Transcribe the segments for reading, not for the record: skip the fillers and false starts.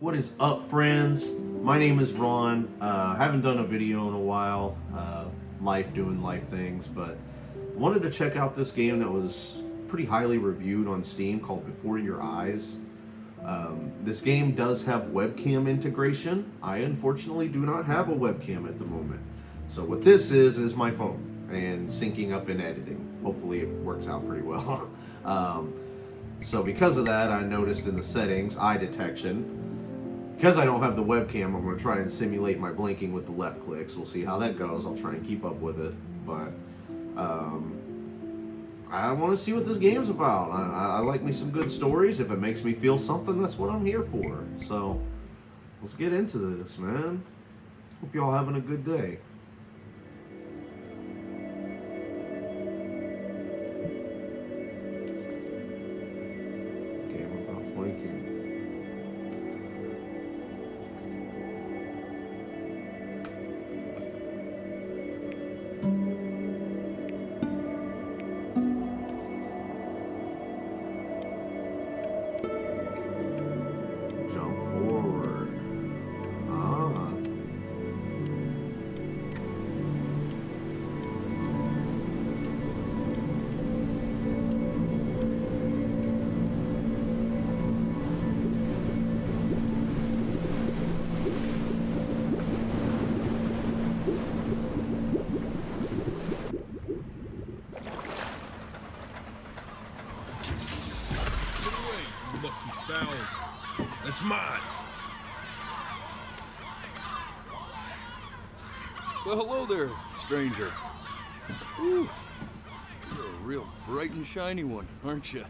What is up, friends? My name is Ron. Haven't done a video in a while. Life doing life things, but wanted to check out this game that was pretty highly reviewed on Steam called Before Your Eyes. This game does have webcam integration. I unfortunately do not have a webcam at the moment. So what this is my phone and syncing up and editing. Hopefully it works out pretty well. So because of that, I noticed in the settings, eye detection, because I don't have the webcam, I'm going to try and simulate my blinking with the left clicks. We'll see how that goes. I'll try and keep up with it. But I want to see what this game's about. I like me some good stories. If it makes me feel something, that's what I'm here for. So let's get into this, man. Hope y'all having a good day. Game about blinking. Jump forward. Ah. Get away, you lucky fowls. That's mine. Well, hello there, stranger. Whew. You're a real bright and shiny one, aren't you?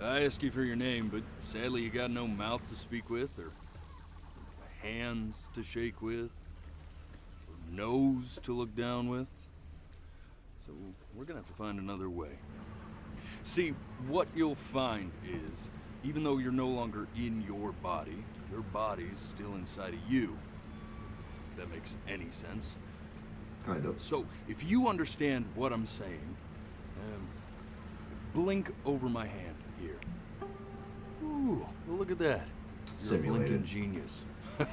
I asked you for your name, but sadly you got no mouth to speak with, or hands to shake with, or nose to look down with. So we're gonna have to find another way. See, what you'll find is, even though you're no longer in your body's still inside of you. If that makes any sense. Kind of. So, if you understand what I'm saying, blink over my hand here. Ooh, well, look at that. You're a blinking Simulated. genius. I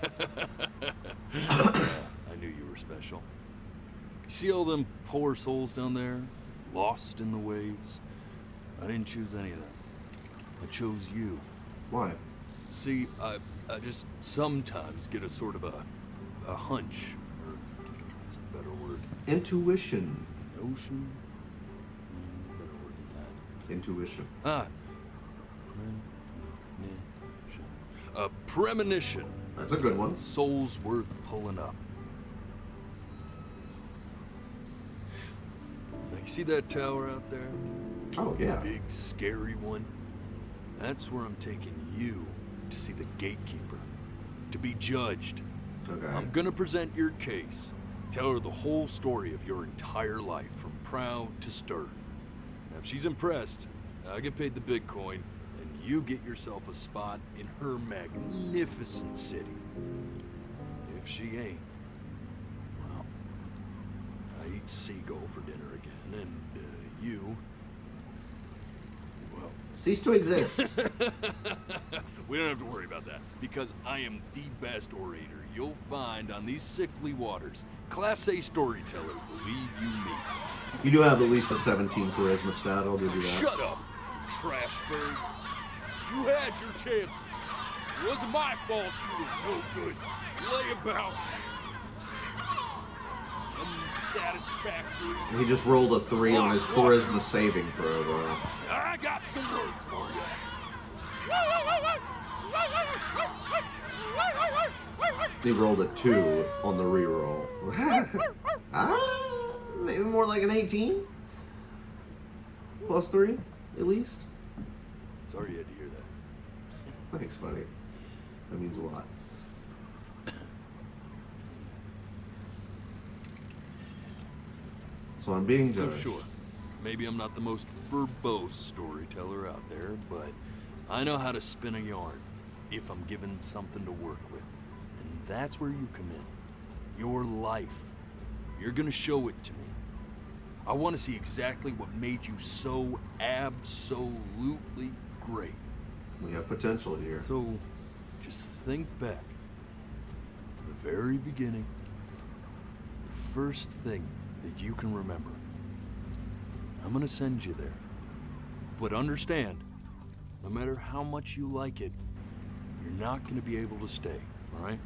knew you were special. See all them poor souls down there, lost in the waves? I didn't choose any of them. I chose you. Why? See, I just sometimes get a sort of a hunch, or what's a better word? Intuition. Notion? Better word than Intuition. that. Ah. Premonition. A premonition. That's a good one. Soul's worth pulling up. Now, you see that tower out there? Oh, yeah. Big, scary one? That's where I'm taking you to see the gatekeeper. To be judged. Okay. I'm gonna present your case. Tell her the whole story of your entire life, from proud to stern. Now, if she's impressed, I get paid the Bitcoin, and you get yourself a spot in her magnificent city. If she ain't, well, I eat seagull for dinner again, and you, well, Cease to exist. we don't have to worry about that, because I am the best orator you'll find on these sickly waters. Class A storyteller, believe you me. You do have at least a 17 charisma stat, I'll give you that. Shut up, you trash birds. You had your chances. It wasn't my fault you were no good. Layabouts. Unsatisfactory. He just rolled a 3 on his charisma saving throw, though. I got some words for you. He rolled a 2 on the reroll. Maybe more like an 18? Plus 3, at least? Sorry you had to hear that. Thanks, buddy. That means a lot. So I'm being So judged. sure, maybe I'm not the most verbose storyteller out there, but I know how to spin a yarn if I'm given something to work with. And that's where you come in. Your life. You're gonna show it to me. I want to see exactly what made you so absolutely great. We have potential here. So, Just think back to the very beginning, the first thing that you can remember. I'm gonna send you there. But understand, no matter how much you like it, you're not gonna be able to stay, all right?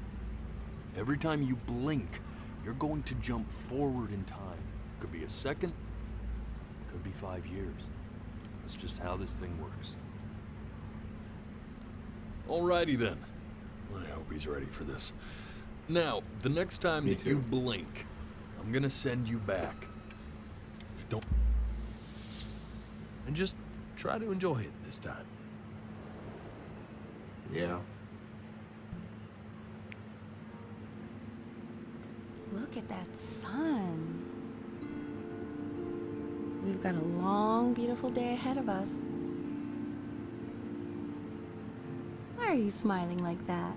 Every time you blink, you're going to jump forward in time. Could be a second, could be 5 years. That's just how this thing works. Alrighty then. I hope he's ready for this. Now, the next time Me that you too. blink, I'm gonna send you back. Don't. And just try to enjoy it this time. Yeah. Look at that sun. We've got a long, beautiful day ahead of us. Why are you smiling like that?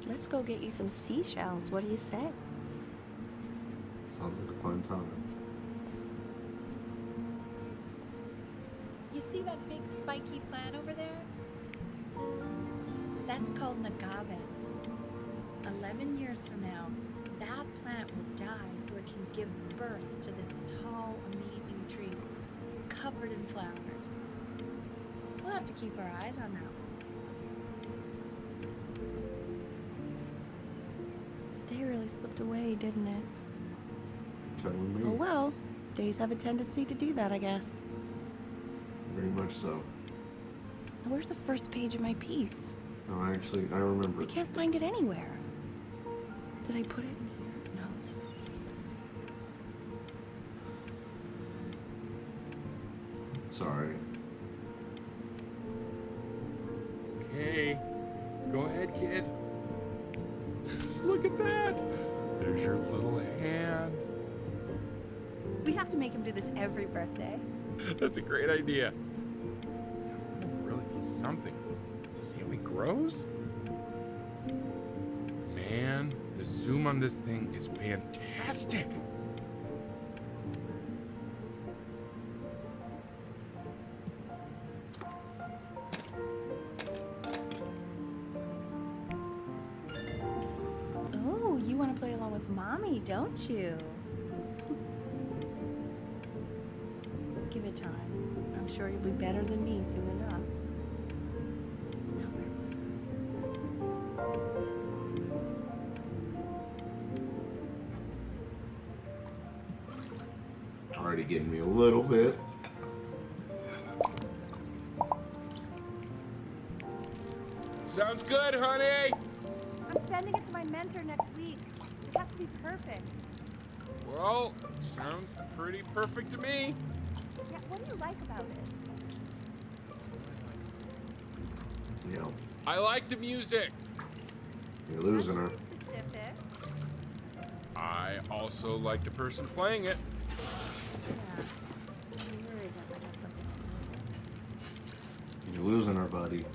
Let's go get you some seashells. What do you say? Sounds like a fun time. You see that big spiky plant over there? That's called an agave. 11 years from now, that plant will die so it can give birth to this tall, amazing tree, covered in flowers. We'll have to keep our eyes on that one. The day really slipped away, didn't it? Telling me. Oh well, days have a tendency to do that, I guess. Very much so. Now, where's the first page of my piece? No, actually, I remember. I can't find it anywhere. Did I put it here? No. Sorry. Okay, go ahead, kid. Look at that. There's your little hand. We have to make him do this every birthday. That's a great idea. That would really be something to see how he grows. Man, the zoom on this thing is fantastic. Oh, you want to play along with Mommy, don't you? Give it time. I'm sure you'll be better than me soon enough. Now, where was I? Already getting me a little bit. Sounds good, honey. I'm sending it to my mentor next week. It has to be perfect. Well, sounds pretty perfect to me. Yeah, what do you like about it? Yeah. I like the music. You're losing her. Specific. I also like the person playing it. Yeah. I'm worried that might have something to do with it. You're losing her, buddy.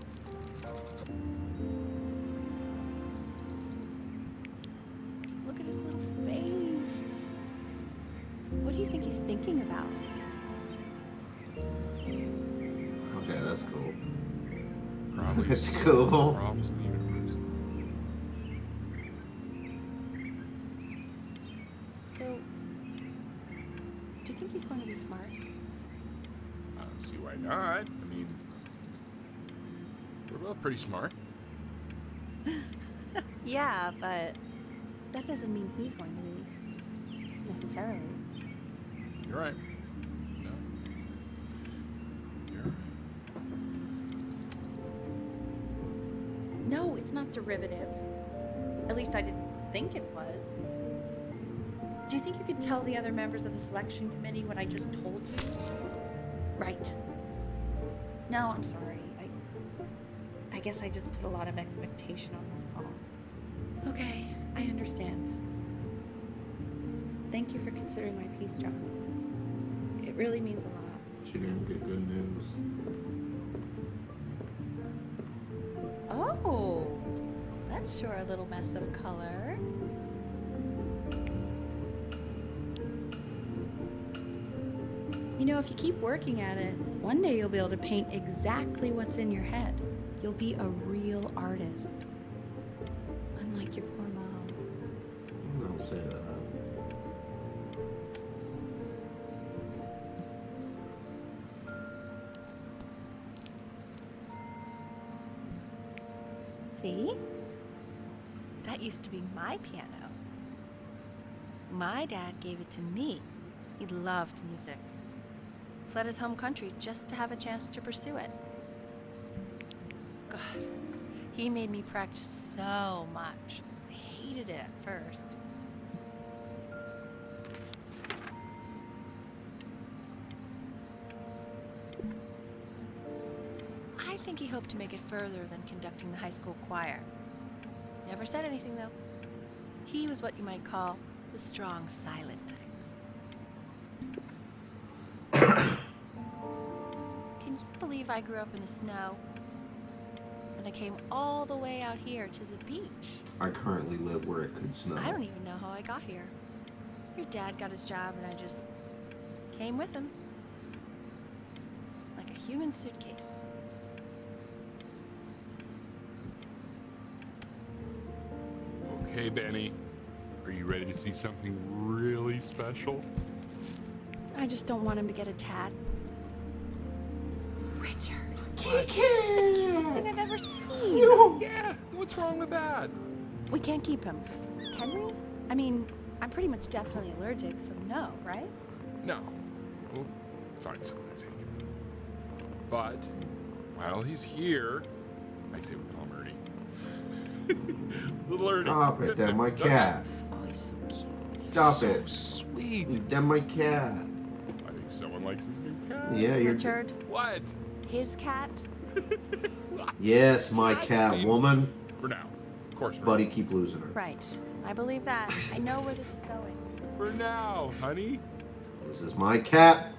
Look at his little face. What do you think he's thinking about? Okay, that's cool. Probably It's solve cool. Problems in the universe. So, do you think he's going to be smart? I don't see why not. I mean, we're both pretty smart. Yeah, but that doesn't mean he's going to be necessarily. You're right. No. You're right. No, it's not derivative. At least I didn't think it was. Do you think you could tell the other members of the selection committee what I just told you? Right. No, I'm sorry. I guess I just put a lot of expectation on this call. Okay, I understand. Thank you for considering my piece, John. It really means a lot. She didn't get good news. Oh, that's sure a little mess of color. You know, if you keep working at it, one day you'll be able to paint exactly what's in your head. You'll be a real artist. Unlike your poor mom. Don't say that. See? That used to be my piano. My dad gave it to me. He loved music. Fled his home country just to have a chance to pursue it. God, he made me practice so much. I hated it at first. I think he hoped to make it further than conducting the high school choir. Never said anything, though. He was what you might call the strong, silent type. Can you believe I grew up in the snow? And I came all the way out here to the beach. I currently live where it could snow. I don't even know how I got here. Your dad got his job and I just came with him. Like a human suitcase. Okay, Benny. Are you ready to see something really special? I just don't want him to get a tad. Richard. What? This is the cutest thing I've ever seen. Yeah, what's wrong with that? We can't keep him. Can we? I mean, I'm pretty much definitely allergic, so no, right? No. We'll find someone to take him. But, while he's here, I say we call him Ernie. Little Ernie. Stop it, That's that's it. my Okay. cat. Oh, he's so cute. Stop So it. sweet. That's my cat. I think someone likes his new cat. Yeah, you're. Richard, What? his cat. Yes, my cat woman. For now. Of course, for Buddy, keep losing her. Right. I believe that. I know where this is going. For now, honey. This is my cat.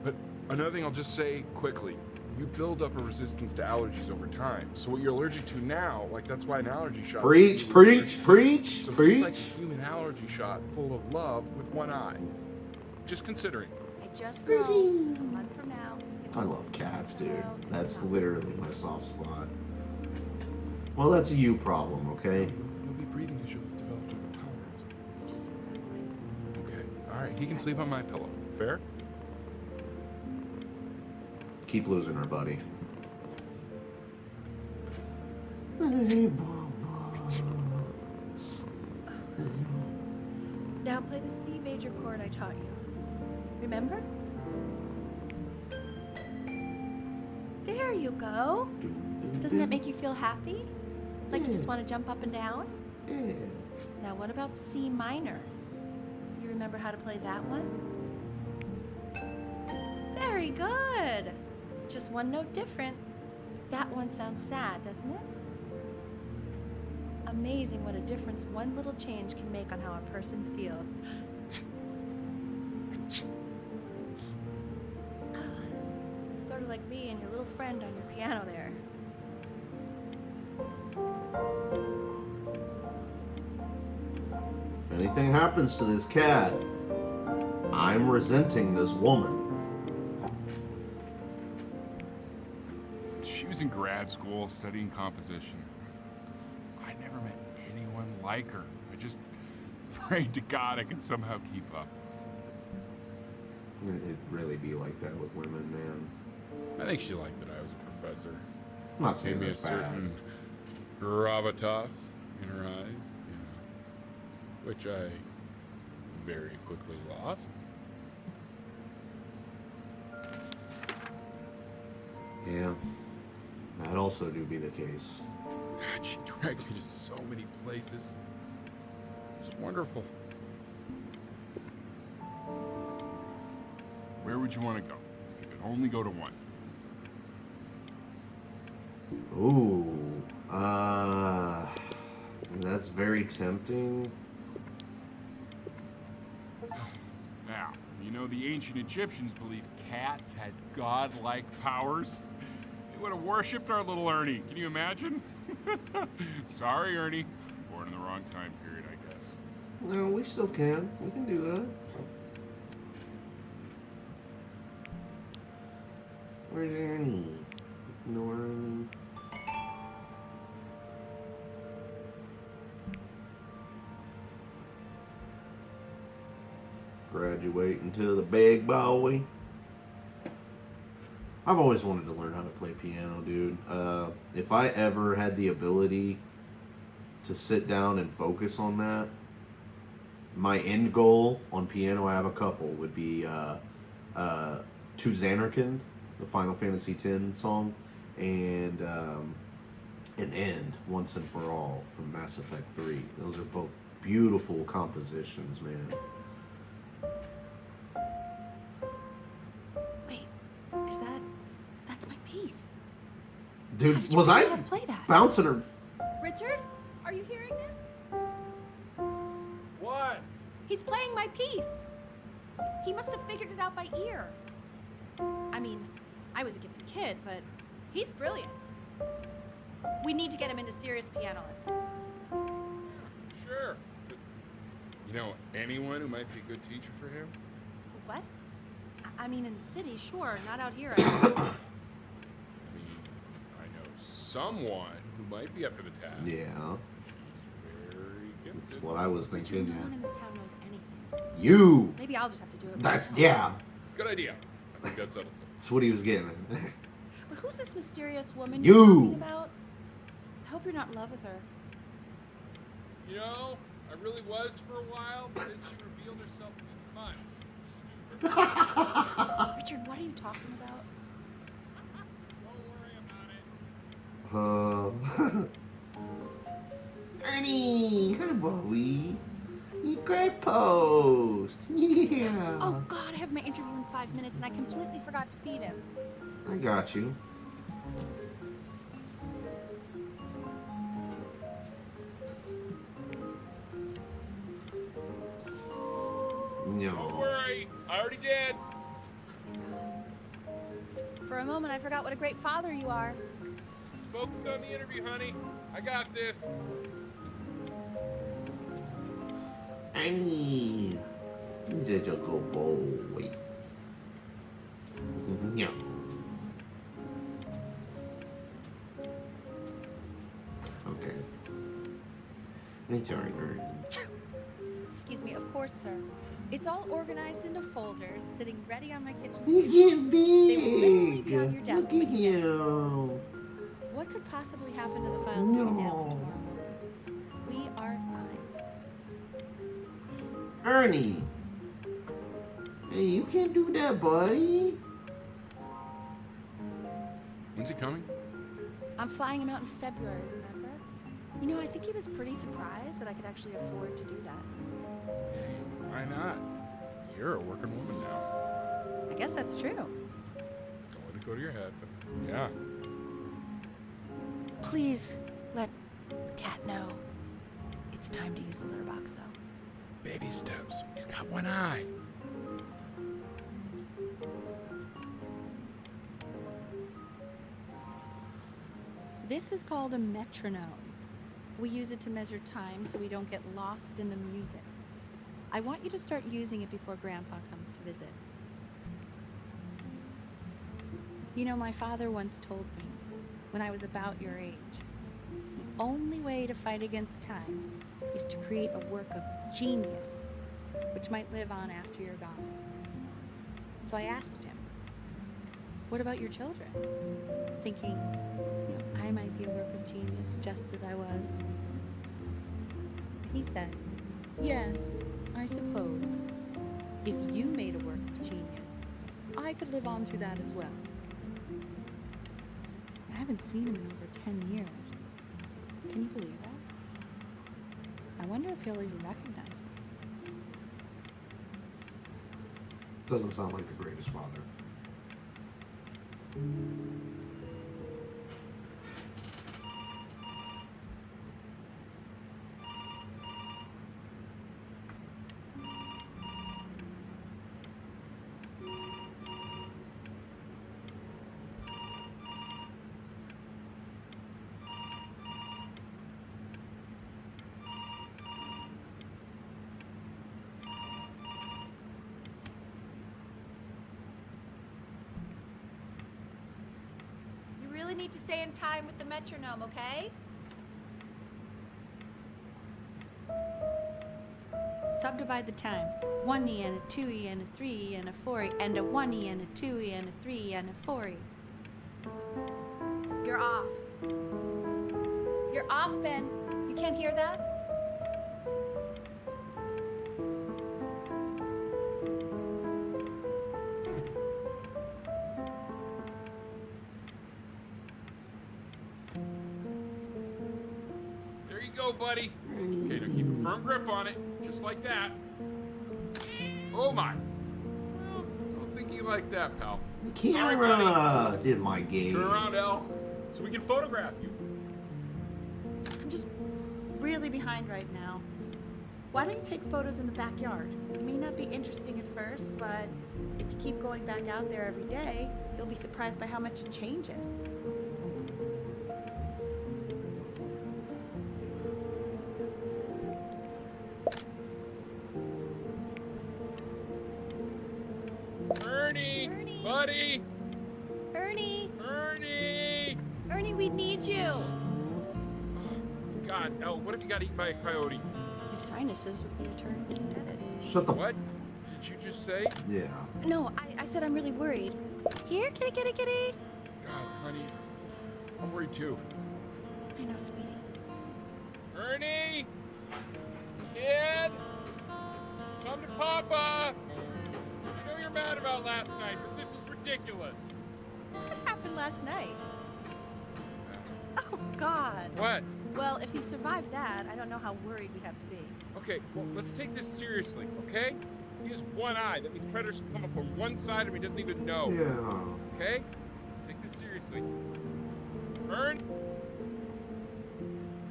But another thing I'll just say quickly. You build up a resistance to allergies over time. So what you're allergic to now, like that's why an allergy shot... Preach, preach, preach, So preach. it's like a human allergy shot full of love with one eye. Just considering. I just know a month from now. he's I gonna love cats, dude. No, That's no. literally my soft spot. Well, that's a you problem, okay? You'll be breathing because you'll develop a tolerance. Just say that line. Okay. All right. He can sleep on my pillow. Fair? Keep losing her, buddy. Now play the C major chord I taught you. Remember? There you go. Doesn't that make you feel happy? Like you just want to jump up and down? Now what about C minor? You remember how to play that one? Very good. Just one note different. That one sounds sad, doesn't it? Amazing what a difference one little change can make on how a person feels. Sort of like me and your little friend on your piano there. If anything happens to this cat, I'm resenting this woman. She was in grad school studying composition. I never met anyone like her. I just prayed to God I could somehow keep up. It'd really be like that with women, man. I think she liked that I was a professor. I'm not saying Maybe a that's bad. certain gravitas in her eyes, you know, which I very quickly lost. Yeah, that'd also do be the case. God, she dragged me to so many places. It's wonderful. Where would you want to go? If you could only go to one. Ooh, that's very tempting. Now, you know know, the ancient Egyptians believed cats had godlike powers. They would have worshipped our little Ernie. Can you imagine? Sorry, Ernie. Born in the wrong time period, I guess. No, we still can. We can do that. Where's Ernie? No Ernie. Graduating to the big boy. I've always wanted to learn how to play piano, dude. If I ever had the ability to sit down and focus on that, my end goal on piano, I have a couple, would be To Xanarkand, the Final Fantasy X song, and An End, Once and For All from Mass Effect 3. Those are both beautiful compositions, man. Wait, that's my piece. How Dude, did you was figure I out how to play that? bouncing her? Richard, are you hearing this? What? He's playing my piece. He must have figured it out by ear. I mean, I was a gifted kid, but he's brilliant. We need to get him into serious piano lessons. Sure. But, you know, anyone who might be a good teacher for him? What? I mean, in the city, sure. Not out here. I mean, I know someone who might be up to the task. Yeah, She's very gifted. that's what I was Richard, thinking. no one in this town knows anything. You! Maybe I'll just have to do it. That's, myself. yeah, Good idea. I think that settles it. that's what he was getting. But who's this mysterious woman You! you're talking about? I hope you're not in love with her. You know, I really was for a while, but then she revealed herself to be much. Stupid. Richard, what are you talking about? Don't worry about it. Ernie, hi, Bowie. You great post. Yeah. Oh God, I have my interview in 5 minutes and I completely forgot to feed him. I got you. Don't No. worry, I already did. For a moment, I forgot what a great father you are. Focus on the interview, honey. I got this. Ernie. You're such a good boy. No. Okay. I'm sorry, Ernie. Excuse me, of course, sir. It's all organized into folders, sitting ready on my kitchen He's table. getting They will literally big. be on your desk Look at when you get him. What could possibly happen to the files between now and No. tomorrow morning? We are fine. Ernie. Hey, you can't do that, buddy. When's he coming? I'm flying him out in February, remember? You know, I think he was pretty surprised that I could actually afford to do that. Why not? You're a working woman now. I guess that's true. Don't let it go to your head, but yeah. Please let Cat know. It's time to use the litter box, though. Baby steps. He's got one eye. This is called a metronome. We use it to measure time so we don't get lost in the music. I want you to start using it before Grandpa comes to visit. You know, my father once told me, when I was about your age, the only way to fight against time is to create a work of genius, which might live on after you're gone. So I asked him, what about your children? Thinking, you know, I might be a work of genius just as I was. He said, yes, I suppose. If you made a work of genius, I could live on through that as well. I haven't seen him in over 10 years. Can you believe that? I wonder if he'll even recognize me. Doesn't sound like the greatest father. really need to stay in time with the metronome, okay? Subdivide the time. 1e and a 2e and a 3e and a 4e and a 1e and a 2e and a 3e and a 4e. You're off. You're off, Ben. You can't hear that? There you go, buddy. Okay, now keep a firm grip on it, just like that. Oh my. Well, don't think you like that, pal. Sorry, buddy. Camera did my game. Turn around, Al, so we can photograph you. I'm just really behind right now. Why don't you take photos in the backyard? It may not be interesting at first, but if you keep going back out there every day, you'll be surprised by how much it changes. Ernie, buddy, Ernie! Ernie. Ernie, we need you! God, Al, what if you got eaten by a coyote? Your sinuses would be eternally indebted. Shut the What did you just say? Yeah. No, I said I'm really worried. Here, kitty, kitty, kitty! God, honey, I'm worried too. I know, sweetie. Ernie, kid, come to Papa. I know you're mad about last night, but this is ridiculous. What happened last night? Oh, God. What? Well, if he survived that, I don't know how worried we have to be. Okay, well, let's take this seriously, okay? He has one eye. That means predators can come up on one side of him he doesn't even know. Yeah. Okay? Let's take this seriously. Ern?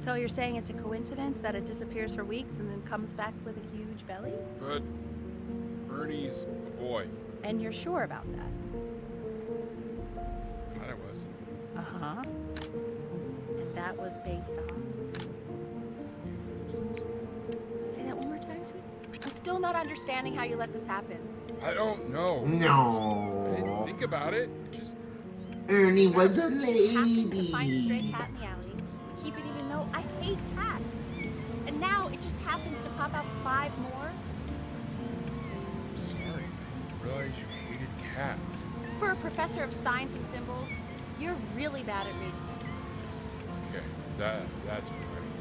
So you're saying it's a coincidence that it disappears for weeks and then comes back with a huge belly? But Ernie's a boy. And you're sure about that? Thought I was. Uh-huh. And that was based on... Say that one more time, sweetie. I'm still not understanding how you let this happen. I don't know. I No. didn't think about it. It just... Ernie was a We happened to find a stray lady. cat in the alley. We keep it even though I hate cats. And now it just happens to pop out 5 more. Sorry. I realized you hated cats. For a professor of science and symbols, you're really bad at reading them. Okay, that's funny.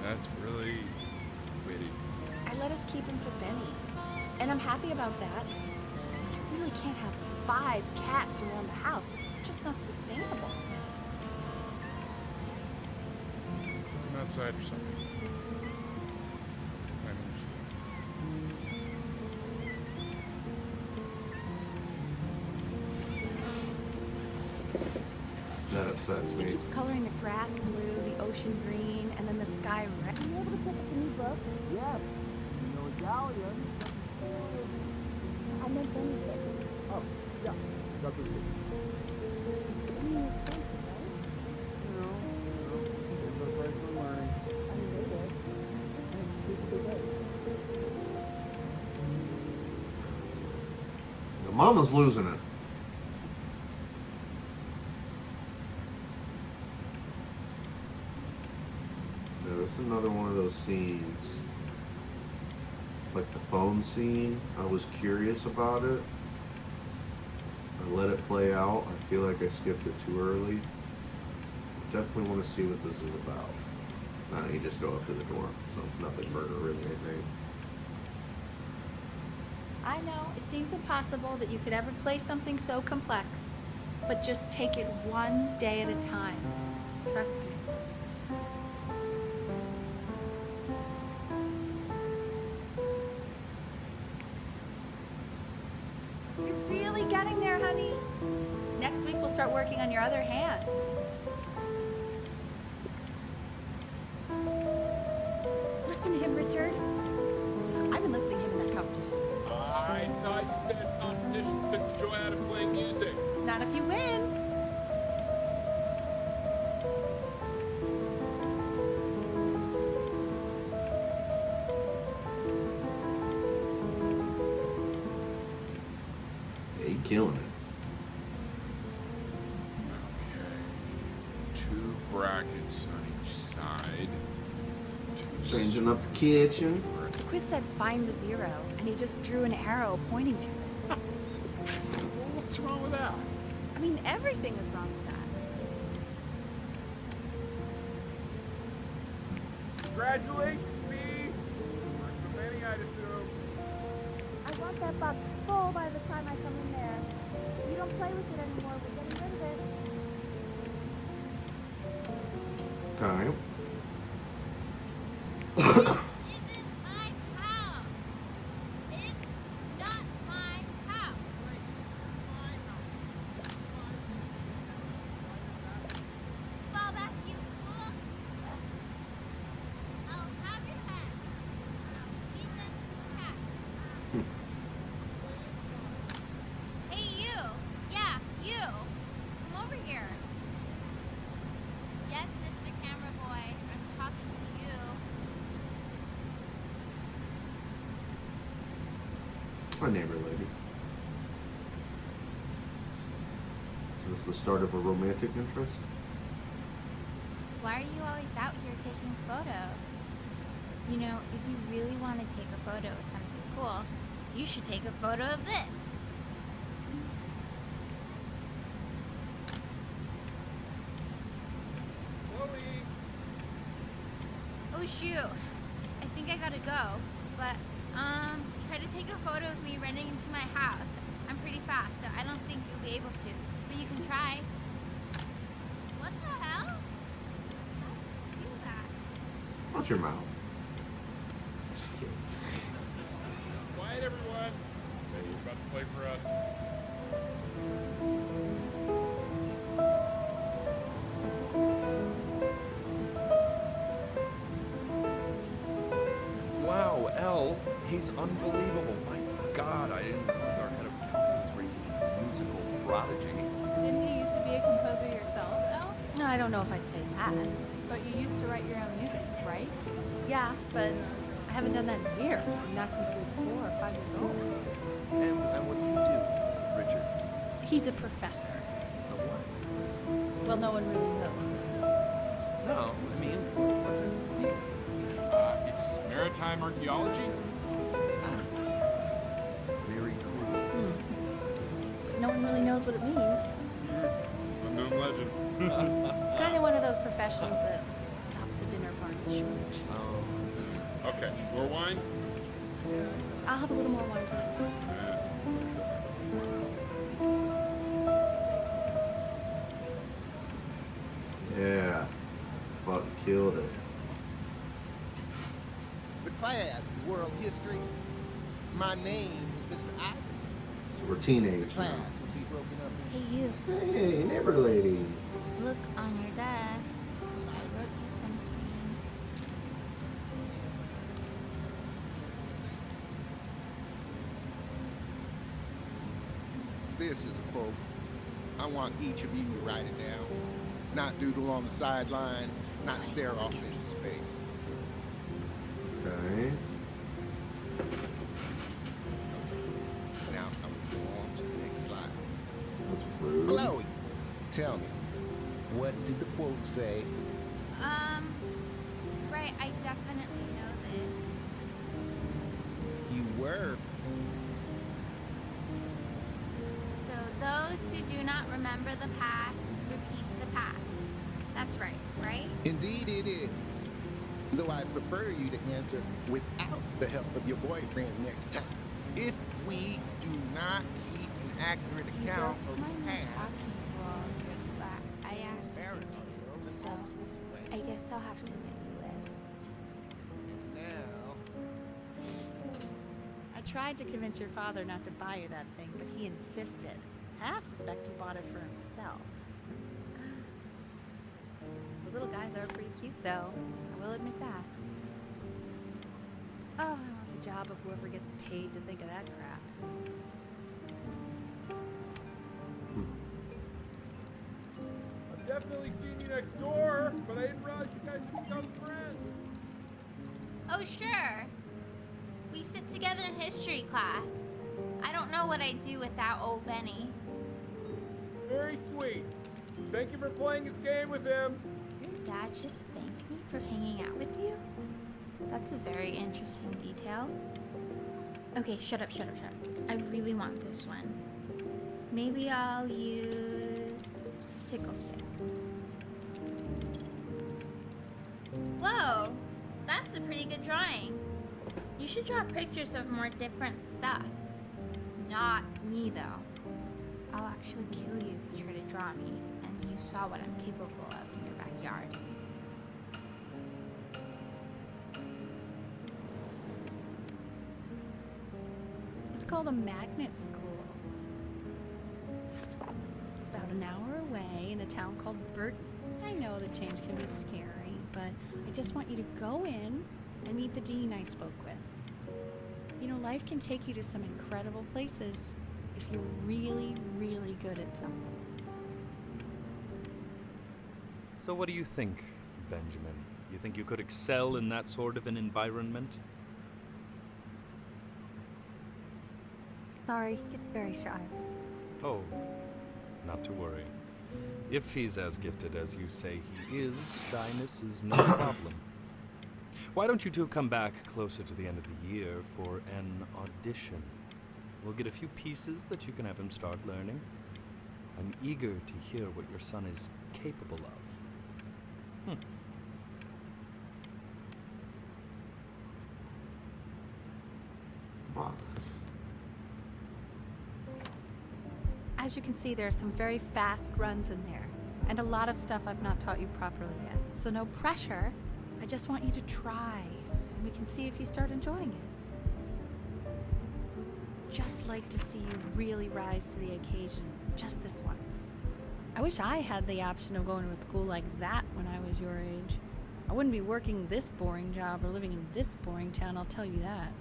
That's really witty. I let us keep him for Benny. And I'm happy about that. You really can't have 5 cats around the house. It's just not sustainable. Come outside or something. I understand. That upsets He me. keeps coloring the grass blue, the ocean green, and then the sky red. Are you able to pick up the new book? Yes. You know Italian. I meant Benny's book. Oh, yeah. Got the read. Benny is French, right? No. It's the first one learning. I mean, they did. The mama's losing it. Yeah, this is another one of those scenes. Like the phone scene. I was curious about it. I let it play out. I feel like I skipped it too early. Definitely want to see what this is about. Nah, you just go up to the door. So nothing murder really, I think. I know, it seems impossible that you could ever play something so complex. But just take it one day at a time. Trust me. You're really getting there, honey. Next week we'll start working on your other hand. Listen to him, Richard. I've been listening to him in that competition. I thought you said competitions took the joy out of playing music. Not if you win. Yeah, you killing it. brackets on each side. Changing up the kitchen. The quiz said find the 0, and he just drew an arrow pointing to it. Well, what's wrong with that? I mean, everything is wrong with that. Congratulations, me. Work for many, I'd assume. I want that box full by the time I come in there. If you don't play with it anymore, we're getting rid of it. Okay. Isn't my house. It's not my house. Fall back, you fool. I'll have your head. I'll feed them to the cat. Hey, you. Yeah, you. Come over here. Yes, Mr. Camera Boy. I'm talking to you. My neighbor lady. Is this the start of a romantic interest? Why are you always out here taking photos? You know, if you really want to take a photo of something cool, you should take a photo of this. Oh shoot, I think I gotta go. But, try to take a photo of me running into my house. I'm pretty fast, so I don't think you'll be able to. But you can try. What the hell? How did you do that? Watch your mouth. Just kidding. Quiet, everyone. Hey, he's about to play for us. Wow, Elle, he's unbelievable. My God, I didn't realize our head of accounting was raising a musical prodigy. Didn't you used to be a composer yourself, Elle? No, I don't know if I'd say that. But you used to write your own music, right? Yeah, but I haven't done that in years. Not since he was 4 or 5 years old. And what do you do, Richard? He's a professor. Of what? Well, no one really knows. No, I mean, what's his field? It's maritime archaeology. Very cool. But no one really knows what it means. Unknown legend. It's kind of one of those professions that stops a dinner party short. Okay, more wine? I'll have a little more wine, please. Yeah. Fuck, killed it. The class is world history. My name is Mr. Isaac. So we're The teenagers class now. will be broken up Hey, you. Hey, neighbor lady. Look on your desk. I wrote you something. This is a quote. I want each of you to write it down. Not doodle on the sidelines, not stare off into space. Okay. Now, I'm going to go on to the next slide. That's rude. Chloe, tell me, what did the quote say? Right, I definitely know this. You were. So those who do not remember the past, repeat the past. That's right, right? Indeed it is. Though I prefer you to answer without the help of your boyfriend next time. If we do not keep an accurate You account don't of the mind me past, talking while you're flat. I asked you embarrass to, ourselves in so multiple I ways. guess I'll have to let you live. Now, I tried to convince your father not to buy you that thing, but he insisted. Half suspect he bought it for himself. The little guys are pretty cute, though. I will admit that. Oh, I want the job of whoever gets paid to think of that crap. I've definitely seen you next door, but I didn't realize you guys could become friends. Oh, sure. We sit together in history class. I don't know what I'd do without old Benny. Very sweet. Thank you for playing this game with him. Yeah, Dad just thank me for hanging out with you? That's a very interesting detail. Okay, shut up. I really want this one. Maybe I'll use Tickle Stick. Whoa, that's a pretty good drawing. You should draw pictures of more different stuff. Not me, though. I'll actually kill you if you try to draw me, and you saw what I'm capable of in your backyard. It's called a magnet school. It's about an hour away in a town called Burton. I know the change can be scary, but I just want you to go in and meet the dean I spoke with. You know, life can take you to some incredible places if you're really, really good at something. So what do you think, Benjamin? You think you could excel in that sort of an environment? Sorry, it's very shy. Oh, not to worry. If he's as gifted as you say he is, shyness is no problem. Why don't you two come back closer to the end of the year for an audition? We'll get a few pieces that you can have him start learning. I'm eager to hear what your son is capable of. Wow. As you can see, there are some very fast runs in there, and a lot of stuff I've not taught you properly yet. So no pressure. I just want you to try, and we can see if you start enjoying it. Just like to see you really rise to the occasion, just this once. I wish I had the option of going to a school like that when I was your age. I wouldn't be working this boring job or living in this boring town, I'll tell you that.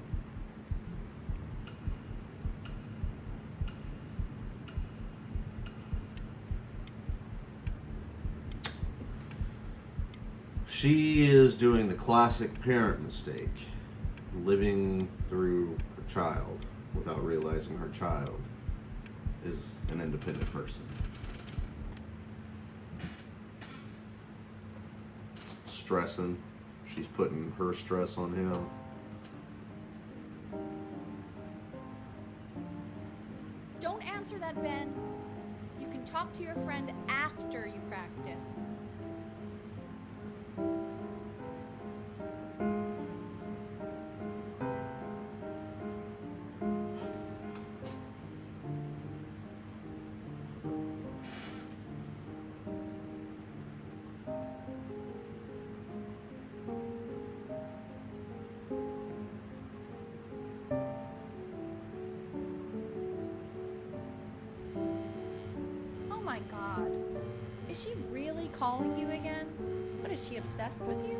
She is doing the classic parent mistake, living through her child without realizing her child is an independent person. Stressing. She's putting her stress on him. Don't answer that, Ben. You can talk to your friend after you practice. Oh my God. Is she really calling you again? What, is she obsessed with you?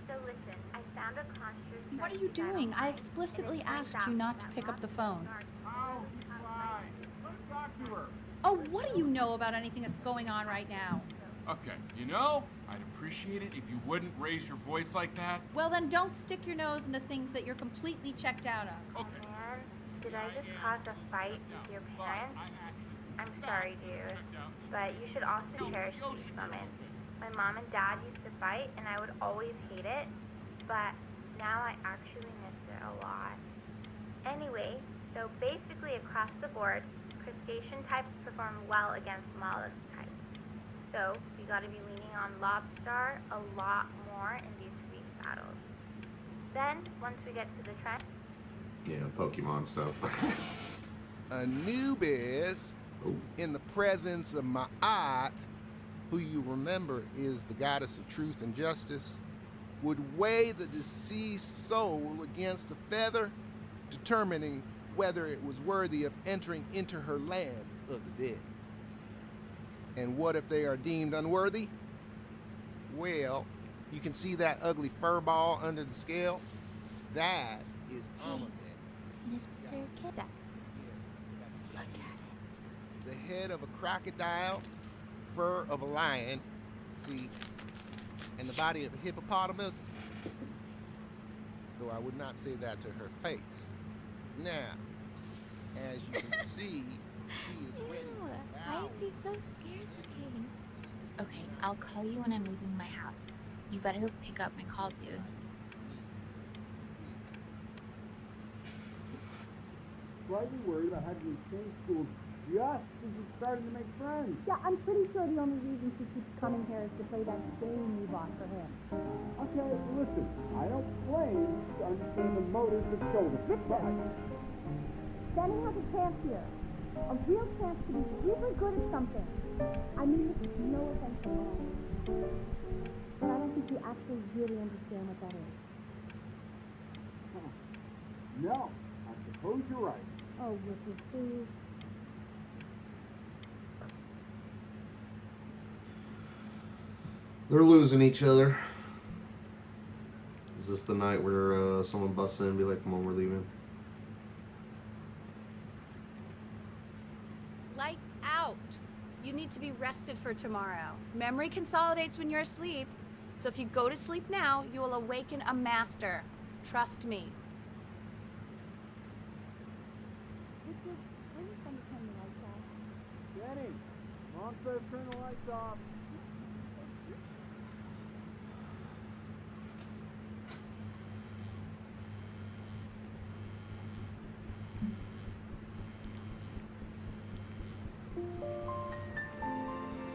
So listen, I found a construct. What are you doing? I explicitly asked you not to pick up the phone. Oh, he's fine. Let's talk to her. Oh, what do you know about anything that's going on right now? Okay, you know, I'd appreciate it if you wouldn't raise your voice like that. Well, then don't stick your nose into things that you're completely checked out of. Okay. Man, did I just cause a fight with your parents? I'm sorry, dude, but you should also cherish these moments. My mom and dad used to fight, and I would always hate it, but now I actually miss it a lot. Anyway, so basically across the board, crustacean types perform well against mollusk types. So we gotta be leaning on lobster a lot more in these sweet battles. Then, once we get to the trend, Yeah, Pokemon stuff. Anubis, in the presence of Ma'at, who you remember is the goddess of truth and justice, would weigh the deceased soul against a feather, determining whether it was worthy of entering into her land of the dead. And what if they are deemed unworthy? Well, you can see that ugly fur ball under the scale? That is Amunet. Mr. Kidas. Look at it. The head of a crocodile, fur of a lion, see, and the body of a hippopotamus, though I would not say that to her face. Now, as you can see, Why is he so scared looking? Okay, I'll call you when I'm leaving my house. You better pick up my call, dude. Slightly worried about having to change schools just as you started to make friends. Yeah, I'm pretty sure the only reason she keeps coming here is to play that game you bought for him. Okay, listen, I don't claim to understand the motives that show this, but Benny has a chance here. A real chance to be super good at something. I mean, this is no offense to Mom. But I don't think you actually really understand what that is. no, I suppose you're right. Oh, Ricky, please. They're losing each other. Is this the night where someone busts in and be like, come on, we're leaving? Lights out. You need to be rested for tomorrow. Memory consolidates when you're asleep. So if you go to sleep now, you will awaken a master. Trust me. Richard, when is going to turn the lights off? Jenny, Mom says turn the lights off.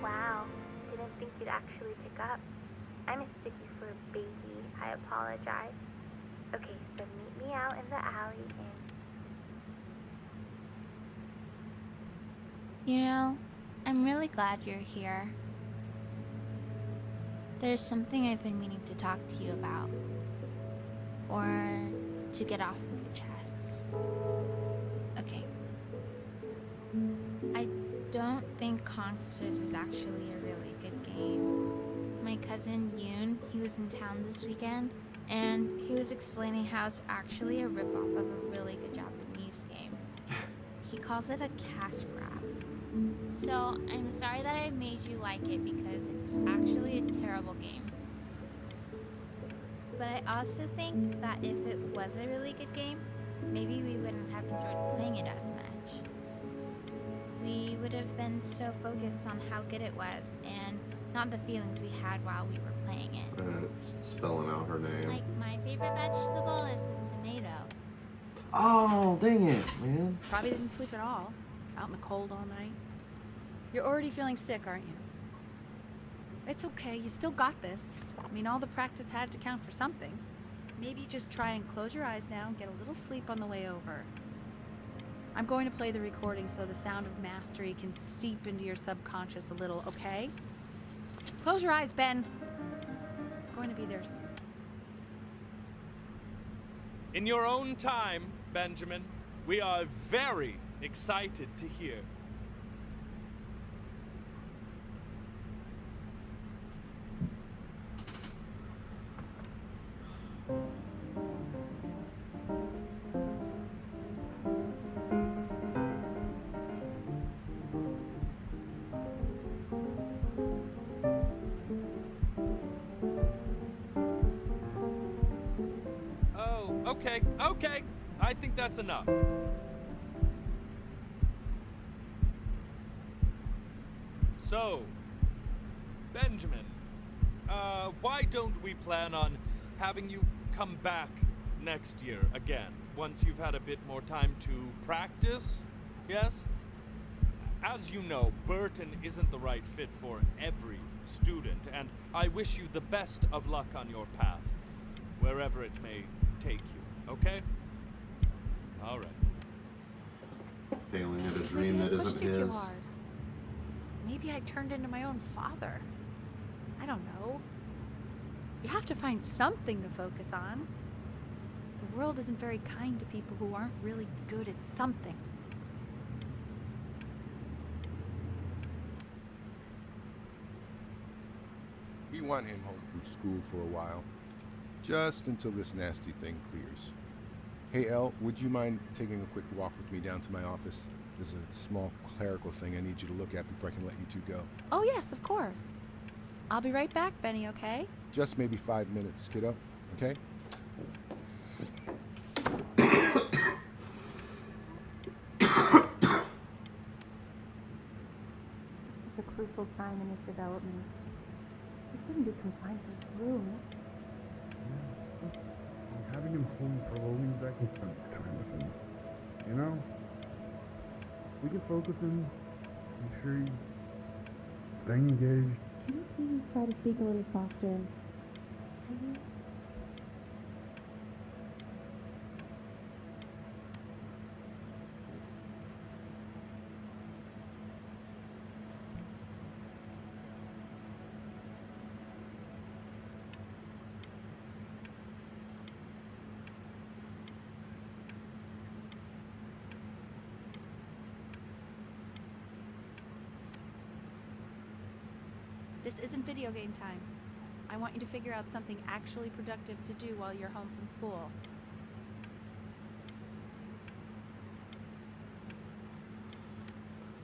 Wow, didn't think you'd actually pick up. I mistook you for a baby. I apologize. Okay, so meet me out in the alley and... You know, I'm really glad you're here. There's something I've been meaning to talk to you about. Or to get off my chest. Okay. I don't think Consters is actually a really good game. My cousin Yoon, he was in town this weekend, and he was explaining how it's actually a ripoff of a really good Japanese game. He calls it a cash grab. So I'm sorry that I made you like it because it's actually a terrible game. But I also think that if it was a really good game, maybe we wouldn't have enjoyed playing it as much. We would have been so focused on how good it was and not the feelings we had while we were playing it. Spelling out her name. Like, my favorite vegetable is the tomato. Oh, dang it, man. Probably didn't sleep at all. Out in the cold all night. You're already feeling sick, aren't you? It's okay. You still got this. I mean, all the practice had to count for something. Maybe just try and close your eyes now and get a little sleep on the way over. I'm going to play the recording so the sound of mastery can seep into your subconscious a little, okay? Close your eyes, Ben. I'm going to be there. In your own time, Benjamin, we are very excited to hear. Okay, I think that's enough. So, Benjamin, why don't we plan on having you come back next year again, once you've had a bit more time to practice, yes? As you know, Burton isn't the right fit for every student, and I wish you the best of luck on your path, wherever it may take you. Okay? All right. Failing at a dream Maybe I that pushed isn't you too his. hard. Maybe I turned into my own father. I don't know. You have to find something to focus on. The world isn't very kind to people who aren't really good at something. We want him home from school for a while. Just until this nasty thing clears. Hey, Elle, would you mind taking a quick walk with me down to my office? There's a small clerical thing I need you to look at before I can let you two go. Oh, yes, of course. I'll be right back, Benny, okay? Just maybe 5 minutes, kiddo, okay? crucial time in his development. He shouldn't be confined to his room. Having him home for loading back and spend time with him. You know? We can focus him. I'm sure he's staying engaged. Can you please try to speak a little softer? Please? This isn't video game time. I want you to figure out something actually productive to do while you're home from school.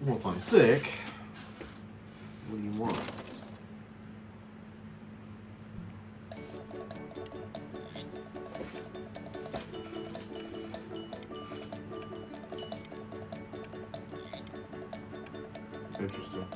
Well, if I'm sick, what do you want? Interesting.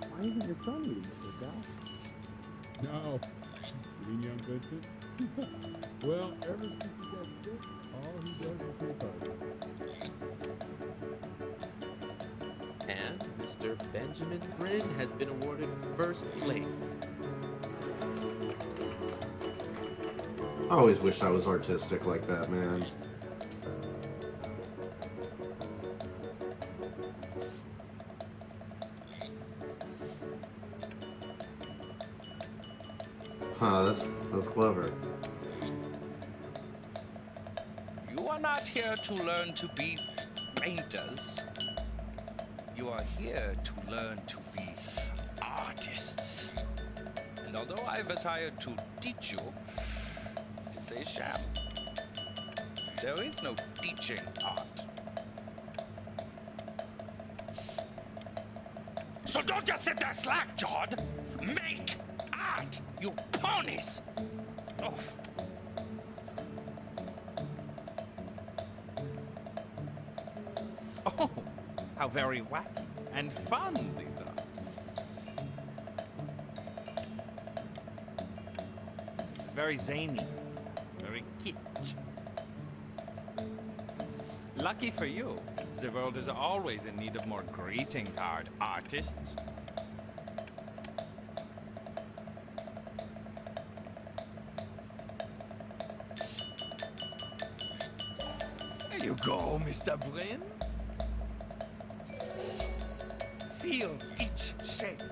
Why isn't your son eating it, Cal? No. You mean young Vincent? Well, ever since he got sick, all he does is make art. And Mr. Benjamin Bryn has been awarded first place. I always wished I was artistic like that, man. Huh, that's clever. You are not here to learn to be painters. You are here to learn to be artists. And although I was hired to teach you, it is a sham. There is no teaching art. So don't just sit there slack-jawed. Make art, you ponies! Oh. Oh, how very wacky and fun these are. It's very zany, very kitsch. Lucky for you, the world is always in need of more greeting card artists. There you go, Mr. Bryn. Feel each shape.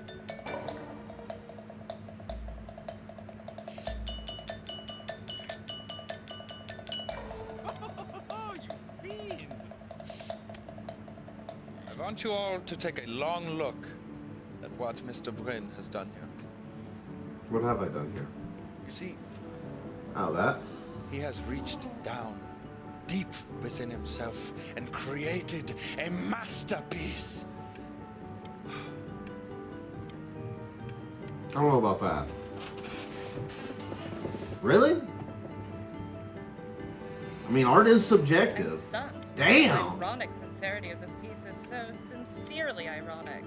Oh, you fiend! I want you all to take a long look at what Mr. Bryn has done here. What have I done here? You see, Oh, that? he has reached down deep within himself and created a masterpiece. I don't know about that. Really? I mean, art is subjective. Stunned. Damn! The ironic sincerity of this piece is so sincerely ironic.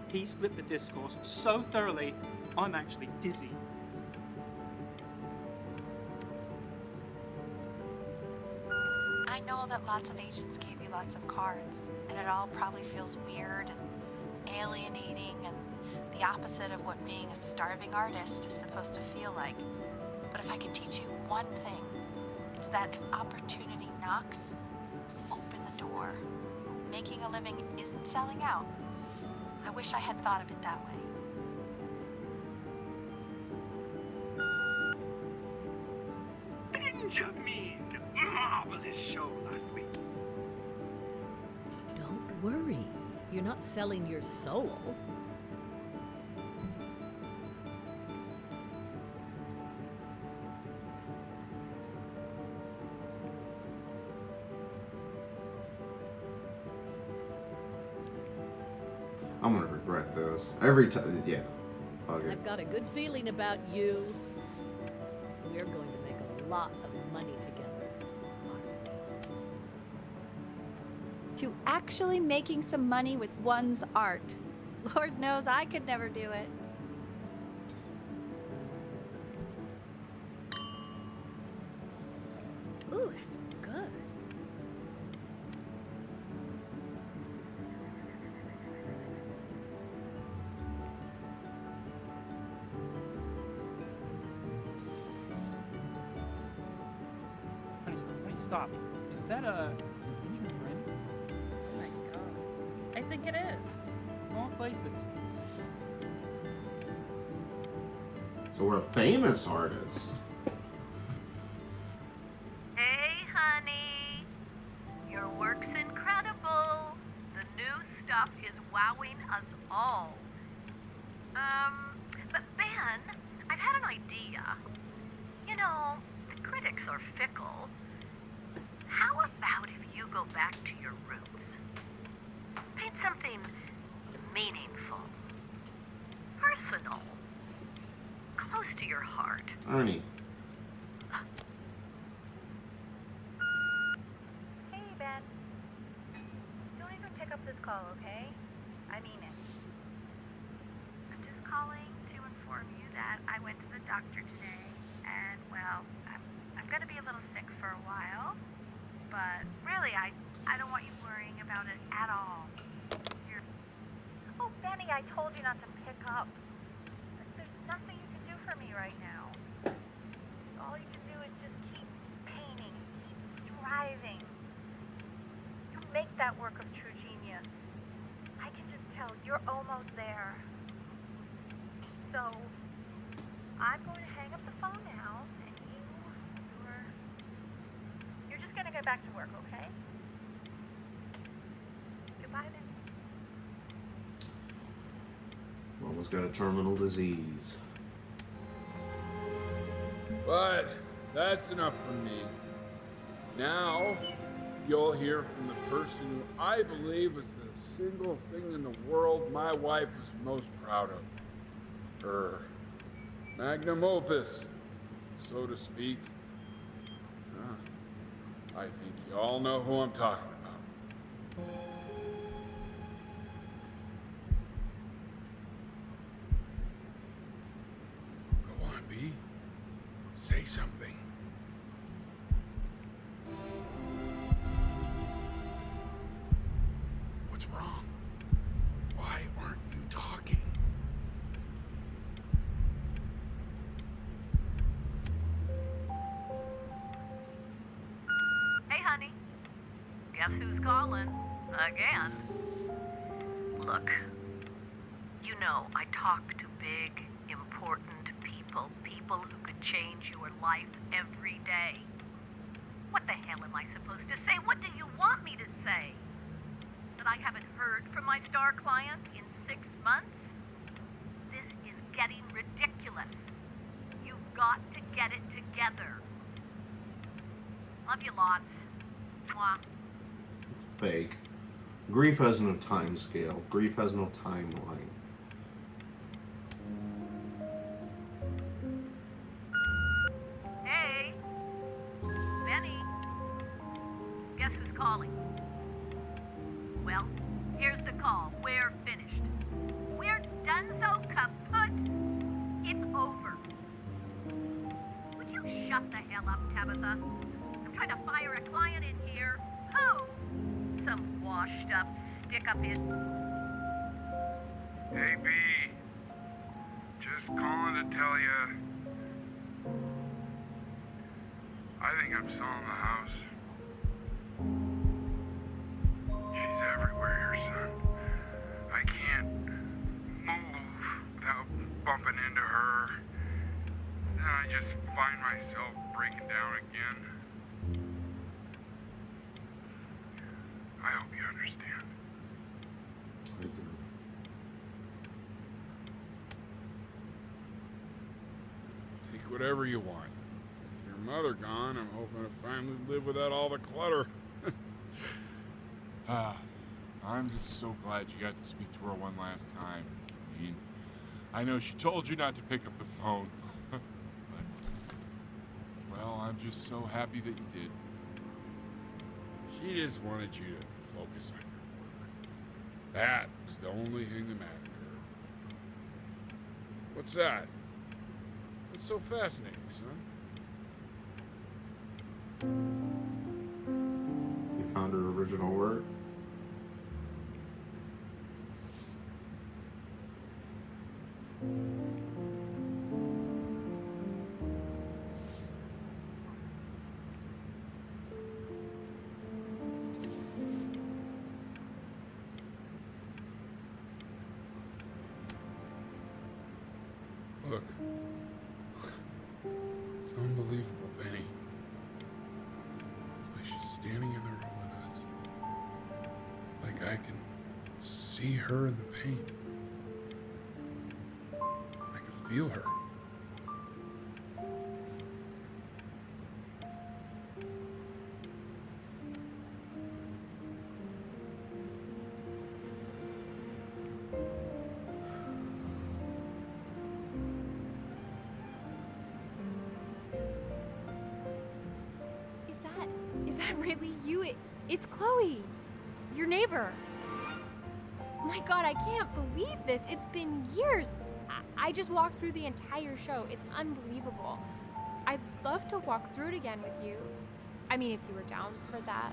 He's flipped the discourse so thoroughly, I'm actually dizzy. I know that lots of agents gave you lots of cards, and it all probably feels weird and alienating and the opposite of what being a starving artist is supposed to feel like. But if I can teach you one thing, it's that if opportunity knocks, open the door. Making a living isn't selling out. I wish I had thought of it that way. Benjamin! Marvelous show last week. Don't worry. You're not selling your soul. I'm gonna regret this every time. Yeah. Fuck it. I've got a good feeling about you. We're going to make a lot of money together. To actually making some money with one's art. Lord knows I could never do it. Ooh, that's good. Honey, stop. Is that Benjamin Brin? Oh my god. I think it is. Of all places. So we're a famous artist. Hey, honey. Your work's incredible. The new stuff is wowing us all. But Ben, I've had an idea. You know, the critics are fickle. How about if you go back to your roots? Paint something meaningful, personal, close to your heart. Ernie. Hey, Ben. Don't even pick up this call, okay? I mean it. I'm just calling to inform you that I went to the doctor today, and, well, I'm gonna be a little sick for a while, but really, I don't want you worrying about it at all. Oh, Benny, I told you not to pick up. There's nothing you can do for me right now. All you can do is just keep painting, keep striving. You make that work of true genius. I can just tell you're almost there. So, I'm going to hang up the phone now, and you're just going to get back to work, okay? Goodbye, then. Mama's got a terminal disease. But that's enough from me. Now, you'll hear from the person who I believe is the single thing in the world my wife is most proud of. Her magnum opus, so to speak. I think you all know who I'm talking about. Go on, B. Say something. What's wrong? Why aren't you talking? Hey, honey. Guess who's calling? Again. Look, you know I talk to big, important people who could change your life every day. What the hell am I supposed to say? What do you want me to say? That I haven't heard from my star client in 6 months? This is getting ridiculous. You've got to get it together. Love you lots. Mwah. Fake. Grief has no time scale. Grief has no timeline. Hey, Benny. Guess who's calling? Well, here's the call. We're finished. We're donezo kaput. It's over. Would you shut the hell up, Tabitha? I'm trying to fire a client in here. Who? Some washed up, stick-up-in. Hey, B. Just calling to tell you. I think I'm selling the house. She's everywhere here, son. I can't move without bumping into her. Then I just find myself breaking down again. I hope you understand. Take whatever you want. With your mother gone, I'm hoping to finally live without all the clutter. I'm just so glad you got to speak to her one last time. I mean, I know she told you not to pick up the phone. But, well, I'm just so happy that you did. She just wanted you to focus on your work. That was the only thing that mattered to her. What's that? What's so fascinating, son? You found her original work? Look. It's unbelievable, Benny. It's like she's standing in the room with us. Like I can see her in the paint. I can feel her. Is that really you? It's Chloe, your neighbor. My God, I can't believe this. It's been years. I just walked through the entire show. It's unbelievable. I'd love to walk through it again with you. I mean, if you were down for that.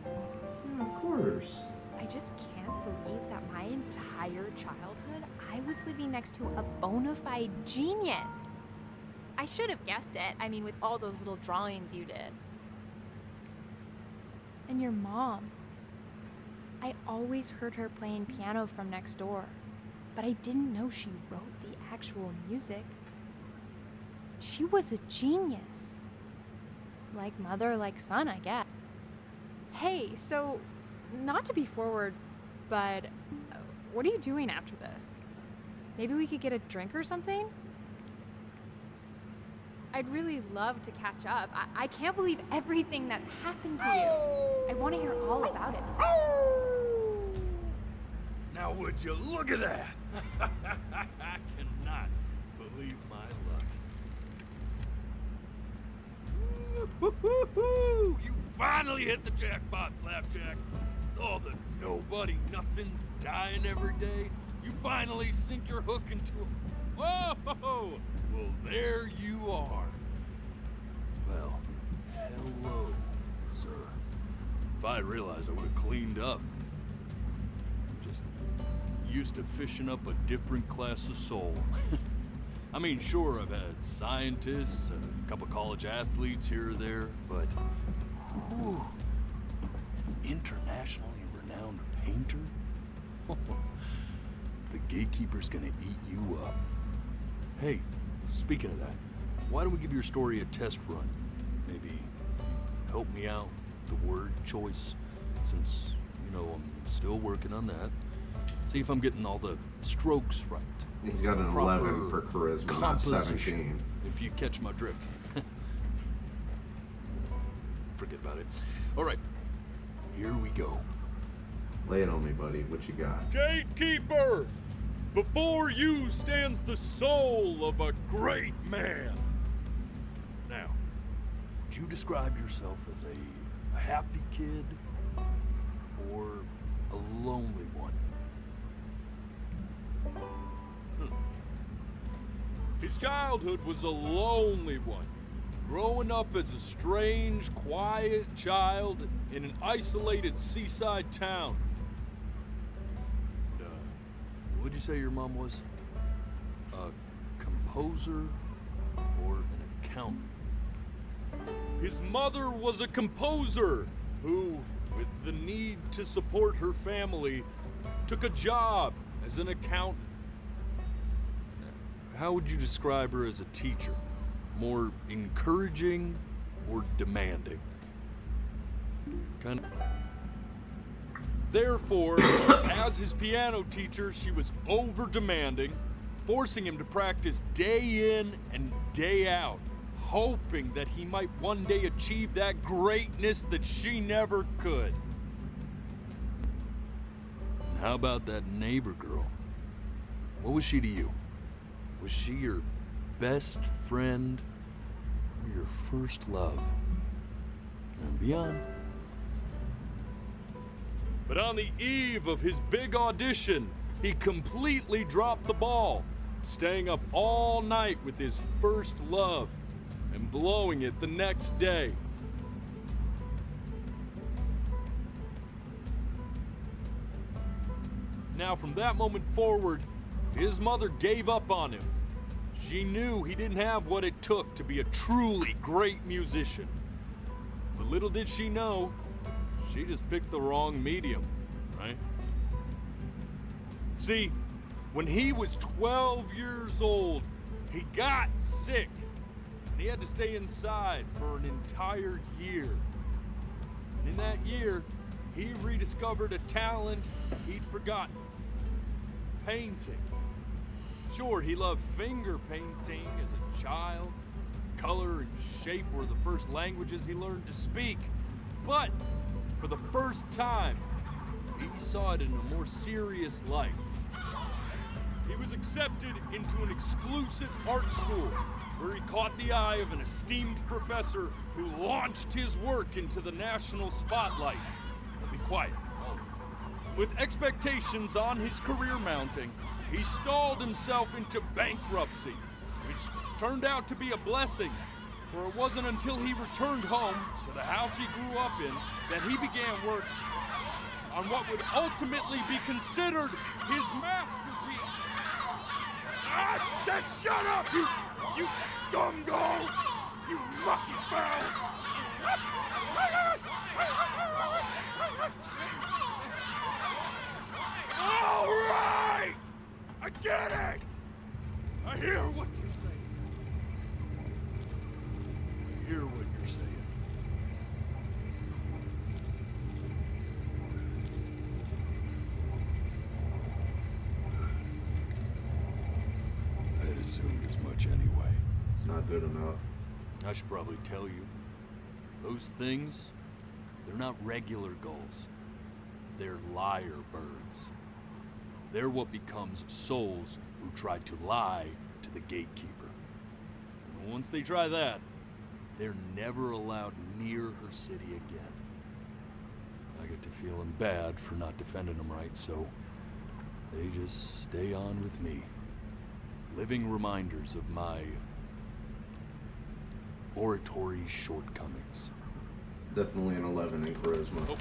Yeah, of course. I just can't believe that my entire childhood, I was living next to a bona fide genius. I should have guessed it. I mean, with all those little drawings you did. And your mom. I always heard her playing piano from next door, but I didn't know she wrote the actual music. She was a genius. Like mother, like son, I guess. Hey, so, not to be forward, but what are you doing after this? Maybe we could get a drink or something? I'd really love to catch up. I can't believe everything that's happened to you. I want to hear all about it. Now would you look at that? I cannot believe my luck. Woo-hoo-hoo-hoo! You finally hit the jackpot, Flapjack. All the nobody nothings dying every day. You finally sink your hook into a... Whoa! Well, there you are. Well, hello, sir. If I realized, I would have cleaned up. Just used to fishing up a different class of soul. I mean, sure, I've had scientists, a couple college athletes here or there, but whew, internationally renowned painter? The gatekeeper's gonna eat you up. Hey, speaking of that, why don't we give your story a test run? Maybe help me out with the word choice, since, you know, I'm still working on that. See if I'm getting all the strokes right. He's got an 11 for charisma, not 17. If you catch my drift. Forget about it. All right, here we go. Lay it on me, buddy. What you got? Gatekeeper! Before you stands the soul of a great man. Now, would you describe yourself as a happy kid or a lonely one? His childhood was a lonely one, growing up as a strange, quiet child in an isolated seaside town. What'd you say your mom was? A composer or an accountant? His mother was a composer who, with the need to support her family, took a job as an accountant. How would you describe her as a teacher? More encouraging or demanding? Kind of. Therefore, as his piano teacher, she was over-demanding, forcing him to practice day in and day out, hoping that he might one day achieve that greatness that she never could. how about that neighbor girl? What was she to you? Was she your best friend or your first love? And beyond. But on the eve of his big audition, he completely dropped the ball, staying up all night with his first love and blowing it the next day. Now, from that moment forward, his mother gave up on him. She knew he didn't have what it took to be a truly great musician. But little did she know, she just picked the wrong medium, right? See, when he was 12 years old, he got sick, and he had to stay inside for an entire year. And in that year, he rediscovered a talent he'd forgotten. Painting. Sure, he loved finger painting as a child. Color and shape were the first languages he learned to speak. But for the first time, he saw it in a more serious light. He was accepted into an exclusive art school where he caught the eye of an esteemed professor who launched his work into the national spotlight. Now be quiet. With expectations on his career mounting, he stalled himself into bankruptcy, which turned out to be a blessing, for it wasn't until he returned home to the house he grew up in that he began work on what would ultimately be considered his masterpiece. I said shut up, you scumballs! You lucky fowls! All right! I get it! I hear what you're saying. I hear what you're saying. I had assumed as much anyway. Not good enough. I should probably tell you. Those things, they're not regular gulls. They're liar birds. They're what becomes of souls who try to lie to the gatekeeper. And once they try that, they're never allowed near her city again. I get to feeling bad for not defending them right, so they just stay on with me. Living reminders of my oratory shortcomings. Definitely an 11 in charisma. Oh,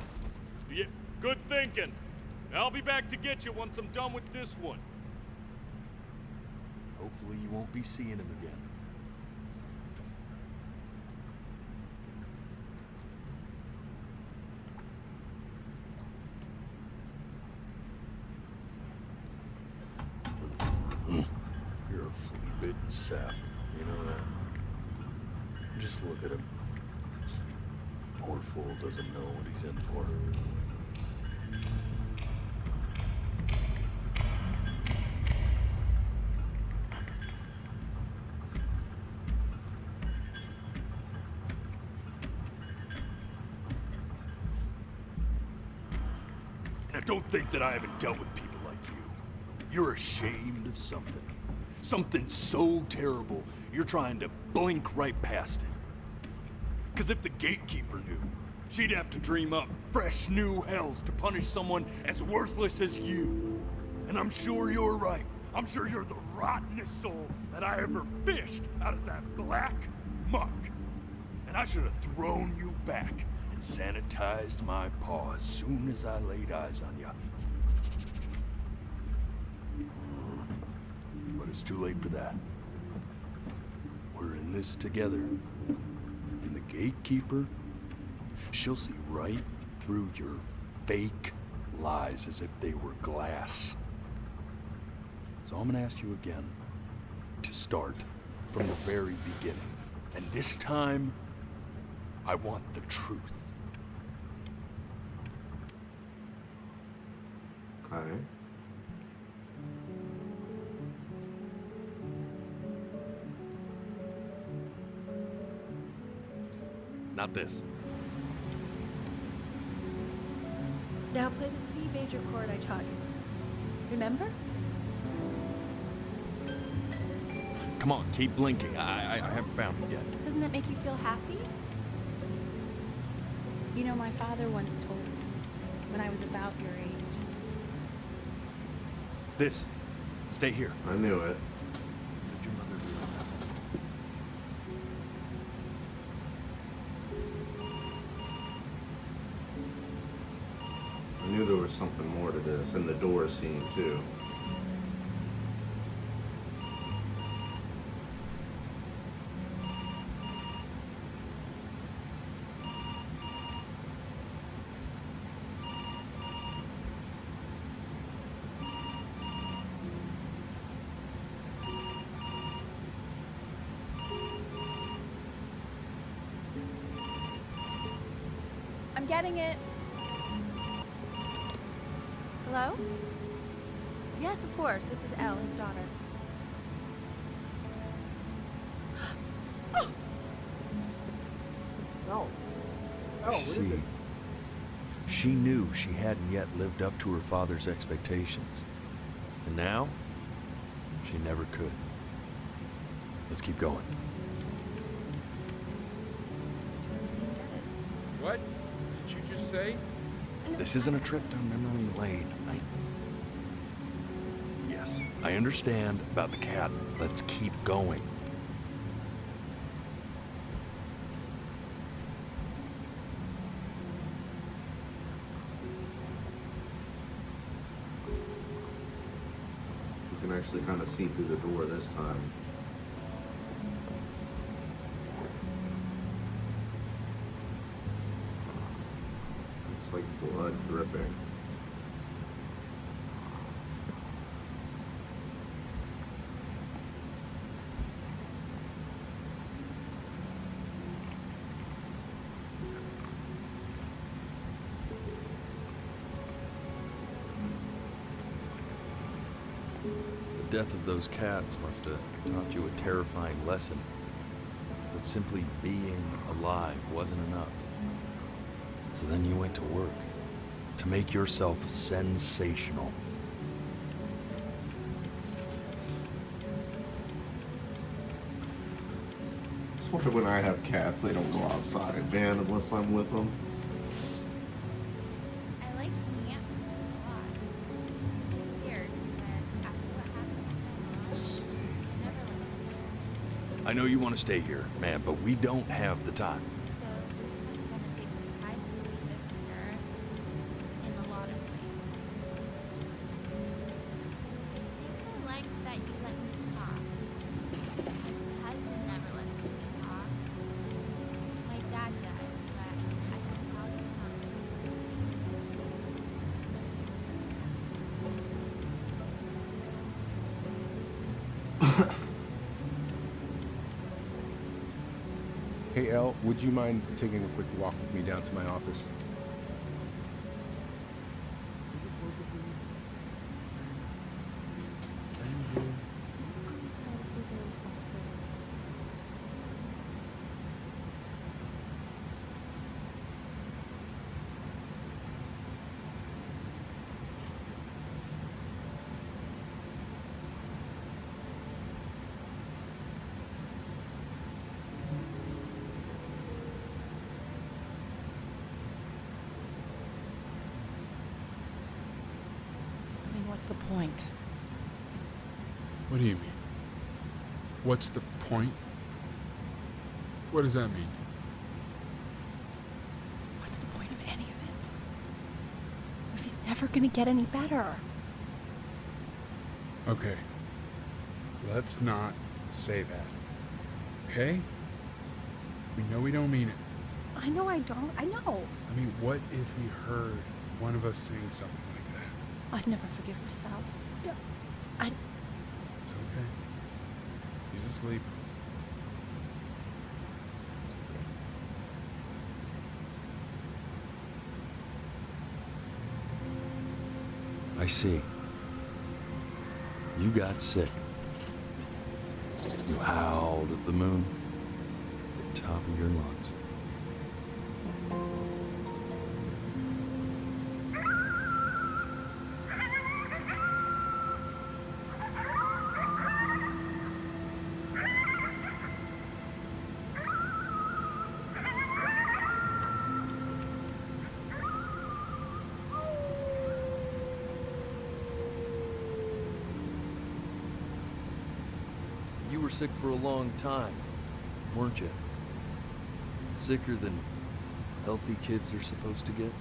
yeah, good thinking. I'll be back to get you once I'm done with this one. Hopefully you won't be seeing him again. You're a flea-bitten sap, you know that? Just look at him. Poor fool doesn't know what he's in for. Now don't think that I haven't dealt with people like you. You're ashamed of something. Something so terrible, you're trying to blink right past it. Because if the gatekeeper knew, she'd have to dream up fresh new hells to punish someone as worthless as you. And I'm sure you're right. I'm sure you're the rottenest soul that I ever fished out of that black muck. And I should have thrown you back and sanitized my paw as soon as I laid eyes on you. But it's too late for that. We're in this together. And the gatekeeper, she'll see right through your fake lies as if they were glass. So I'm gonna ask you again to start from the very beginning. And this time, I want the truth. Okay. Not this. Now play the C major chord I taught you. Remember? Come on, keep blinking. I haven't found it yet. Doesn't that make you feel happy? You know, my father once told me when I was about your age. This. Stay here. I knew it. Did your mother do that? I knew there was something more to this, and the door scene too. I'm getting it. Hello? Yes, of course. This is Elle, his daughter. No. Oh, I what is see. it? She knew she hadn't yet lived up to her father's expectations. And now, she never could. Let's keep going. What did you just say? This isn't a trip down memory lane. Yes, I understand about the cat. Let's keep going. You can actually kind of see through the door this time. It's like blood dripping. The death of those cats must have taught you a terrifying lesson. That simply being alive wasn't enough. So then you went to work to make yourself sensational. I just wonder when I have cats, they don't go outside, man, unless I'm with them. I like hanging out with you a lot. It's weird because after what happened with my mom, I never let you. I know you want to stay here, man, but we don't have the time. So this has been a big surprise for me this year in a lot of ways. I think I like that you let me talk. My cousin never lets me talk. My dad does, but I can tell he's not Hey, Elle, would you mind taking a quick walk with me down to my office? I mean, what's the point? What do you mean? What's the point? What does that mean? What's the point of any of it? What if he's never gonna get any better? Okay. Let's not say that. Okay? We know we don't mean it. I know I don't. I know. I mean, what if he heard one of us saying something like that? I'd never forgive myself. Yeah, It's okay. He's asleep. I see. You got sick. You howled at the moon at the top of your lungs. sick for a long time, weren't you? Sicker than healthy kids are supposed to get?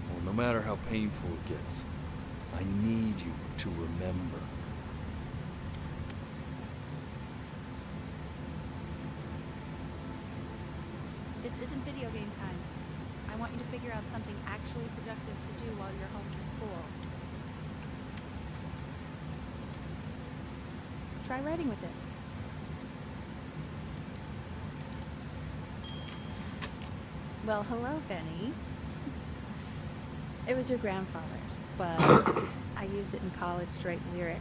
Well, no matter how painful it gets, I need you to remember. This isn't video game time. I want you to figure out something actually productive to do while you're home from school. Try writing with it. Well, hello, Benny. It was your grandfather's, but I used it in college to write lyrics.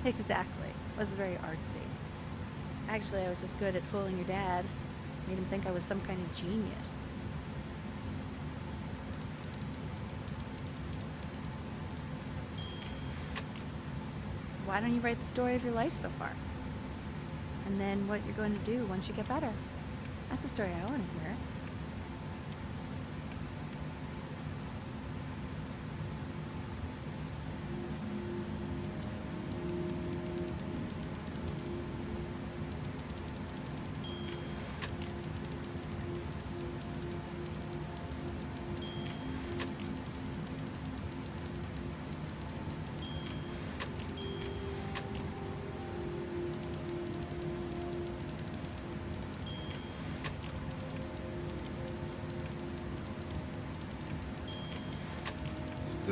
Exactly. It was very artsy. Actually, I was just good at fooling your dad. Made him think I was some kind of genius. Why don't you write the story of your life so far? And then what you're going to do once you get better. That's the story I want to hear.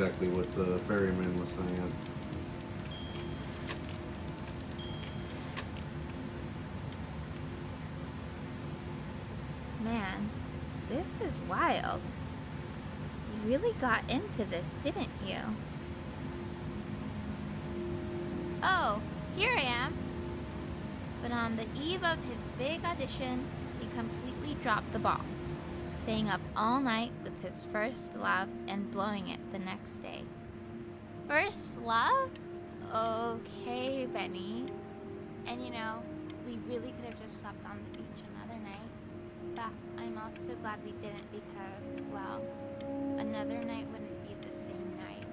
Exactly what the ferryman was saying. Man, this is wild. You really got into this, didn't you? Oh, here I am. But on the eve of his big audition, he completely dropped the ball, staying up all night with his first love and blowing it the next day. First love? Okay, Benny. And you know, we really could have just slept on the beach another night. But I'm also glad we didn't because, well, another night wouldn't be the same night,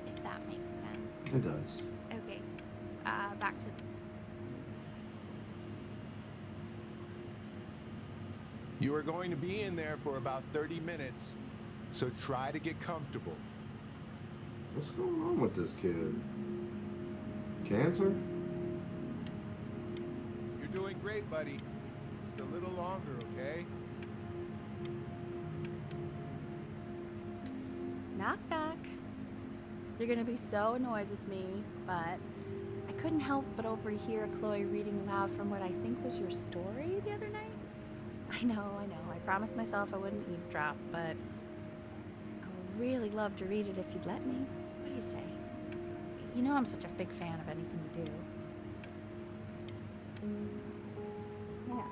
if that makes sense. It does. Okay, back to You are going to be in there for about 30 minutes, so try to get comfortable. What's going on with this kid? Cancer? You're doing great, buddy. Just a little longer, okay? Knock, knock. You're gonna be so annoyed with me, but I couldn't help but overhear Chloe reading loud from what I think was your story the other night. I know. I promised myself I wouldn't eavesdrop, but I would really love to read it if you'd let me. What do you say? You know I'm such a big fan of anything you do. Yeah.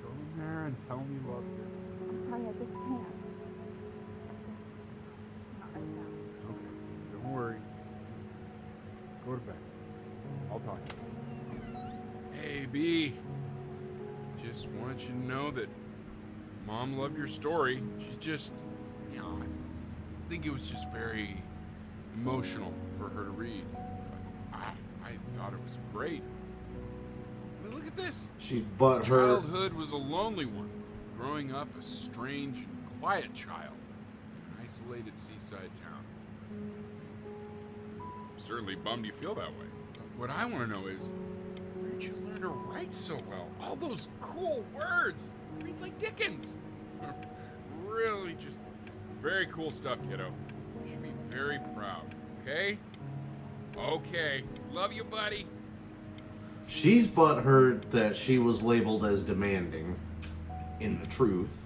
Go in there and tell me you love her. I'm sorry, I just can't. Not right now. Okay, don't worry. Go to bed. I'll talk to you. Hey, B. Just want you to know that Mom loved your story. She's just, you know, I think it was just very emotional for her to read. I thought it was great. I mean, look at this. She's His butthurt. childhood was a lonely one, growing up a strange and quiet child in an isolated seaside town. Certainly bummed you feel that way. But what I want to know is, where did you learn to write so well? All those cool words. Reads like Dickens. Really just very cool stuff, kiddo. You should be very proud, okay? Okay. Love you, buddy. She's butthurt that she was labeled as demanding in the truth.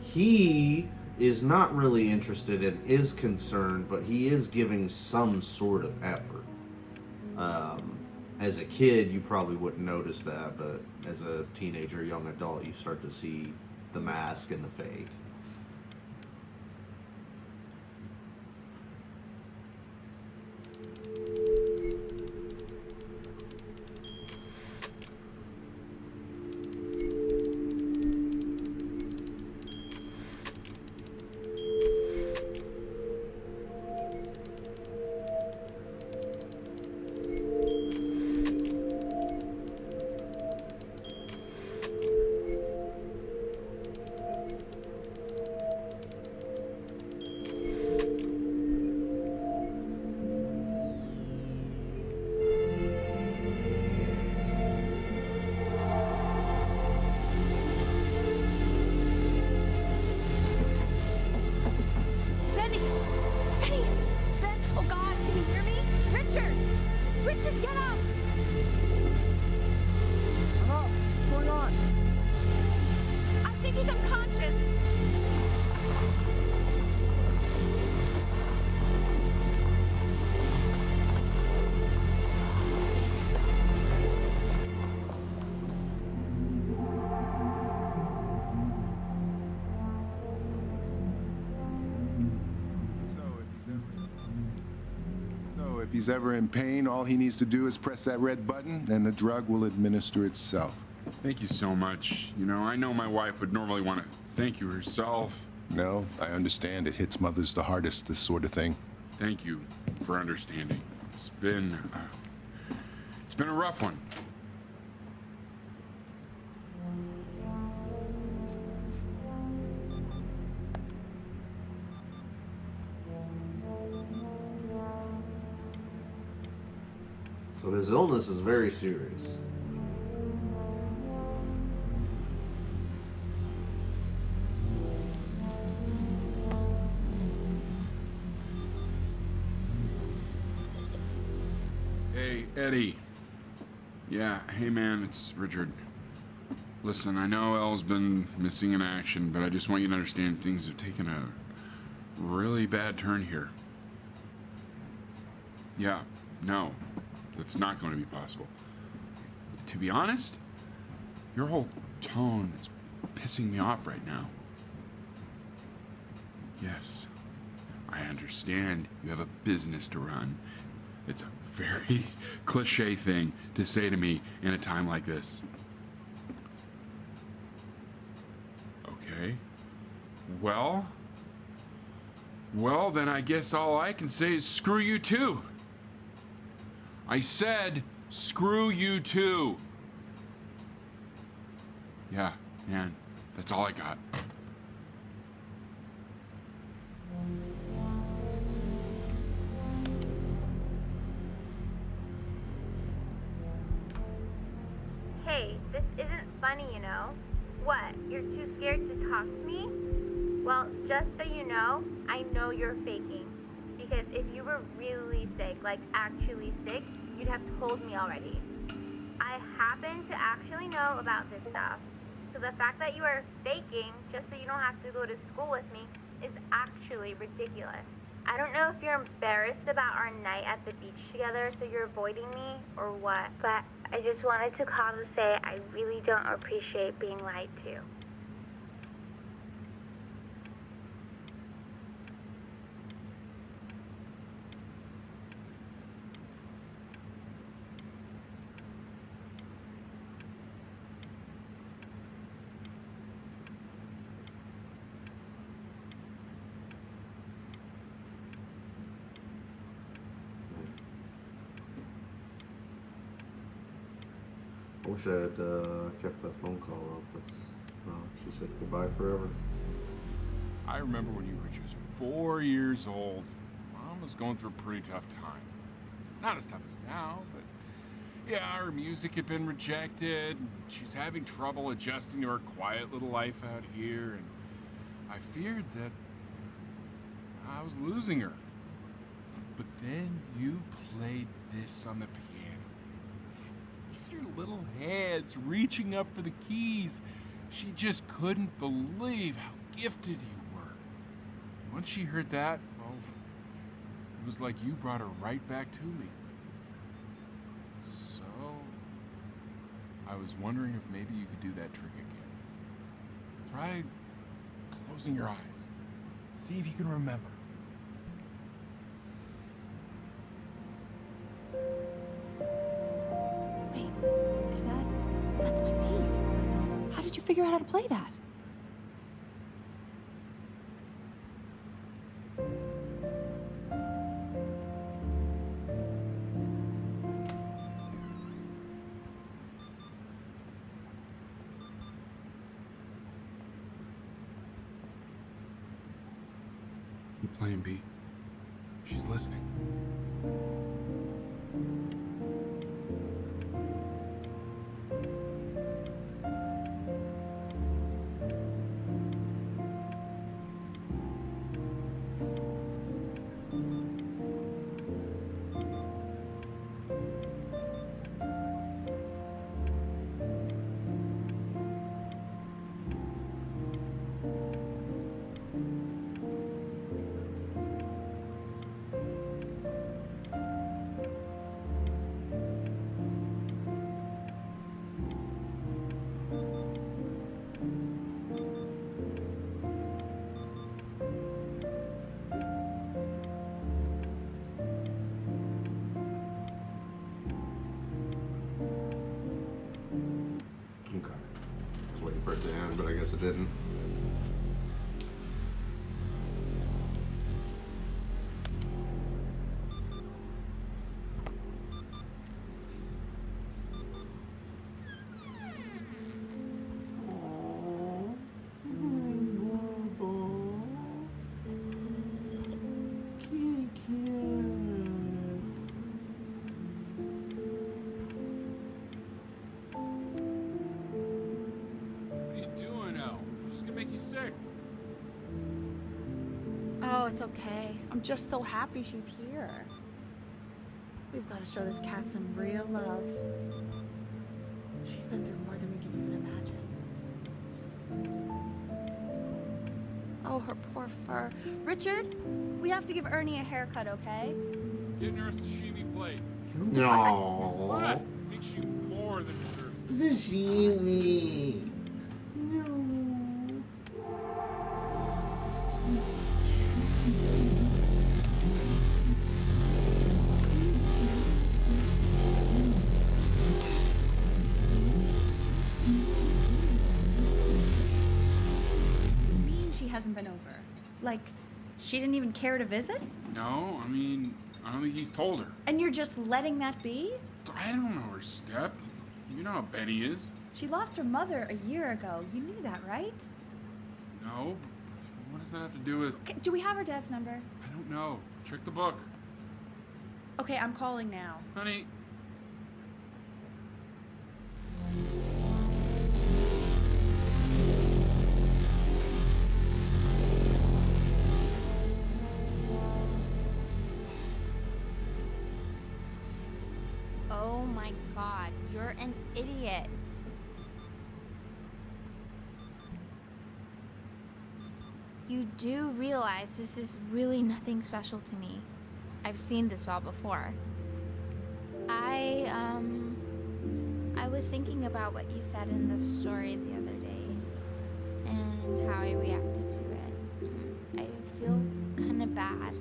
He is not really interested and is concerned, but he is giving some sort of effort. As a kid, you probably wouldn't notice that, but as a teenager, young adult, you start to see the mask and the fake. Richard, get up! I'm up. What's going on? I think he's unconscious. So if he's ever in pain, all he needs to do is press that red button and the drug will administer itself. Thank you so much. You know, I know my wife would normally want to thank you herself. No, I understand. It hits mothers the hardest, this sort of thing. Thank you for understanding. It's been a rough one. So his illness is very serious. Hey, Eddie. Yeah, hey man, it's Richard. Listen, I know Elle's been missing in action, but I just want you to understand things have taken a really bad turn here. Yeah, no, that's not going to be possible. To be honest, your whole tone is pissing me off right now. Yes, I understand you have a business to run. It's a very cliche thing to say to me in a time like this. Okay. Well, then I guess all I can say is screw you too. I said screw you too. Yeah, man, that's all I got. Hey, this isn't funny, you know. What, you're too scared to talk to me? Well, just so you know you're faking. Because if you were really sick, like actually sick, you'd have told me already. I happen to actually know about this stuff. So the fact that you are faking just so you don't have to go to school with me is actually ridiculous. I don't know if you're embarrassed about our night at the beach together, so you're avoiding me, or what, but I just wanted to call to say I really don't appreciate being lied to. I wish I had kept that phone call up. She said goodbye forever. I remember when you were just 4 years old. Mom was going through a pretty tough time. Not as tough as now, but yeah, her music had been rejected. She's having trouble adjusting to her quiet little life out here, and I feared that I was losing her. But then you played this on the piano. Your little hands reaching up for the keys. She just couldn't believe how gifted you were. Once she heard that, well, it was like you brought her right back to me. So, I was wondering if maybe you could do that trick again. Try closing your eyes. See if you can remember. That's my piece. How did you figure out how to play that? Keep playing, B. She's listening. guess it didn't. What are you doing, Elle? She's gonna make you sick. Oh, it's okay. I'm just so happy she's here. We've got to show this cat some real love. She's been through more than we can even imagine. Oh, her poor fur. Richard, we have to give Ernie a haircut, okay? Getting her a sashimi plate. No. What? I think she more than deserves it. Sashimi. She hasn't been over. Like, she didn't even care to visit? No, I mean, I don't think he's told her. And you're just letting that be? I don't know her step. You know how Benny is. She lost her mother a year ago. You knew that, right? No. What does that have to do with... Okay, do we have her dad's number? I don't know. Check the book. Okay, I'm calling now. Honey. Oh my god, you're an idiot. You do realize this is really nothing special to me. I've seen this all before. I was thinking about what you said in the story the other day and how I reacted to it. I feel kind of bad.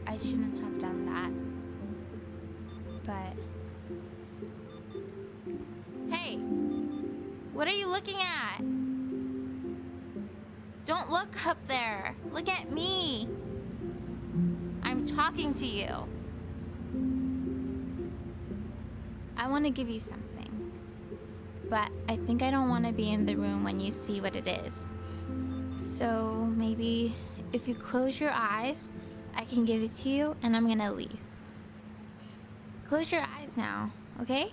I shouldn't have done that. But hey, what are you looking at? Don't look up there. Look at me. I'm talking to you. I want to give you something, but I think I don't want to be in the room when you see what it is. So maybe if you close your eyes, I can give it to you and I'm gonna leave. Close your eyes now, okay?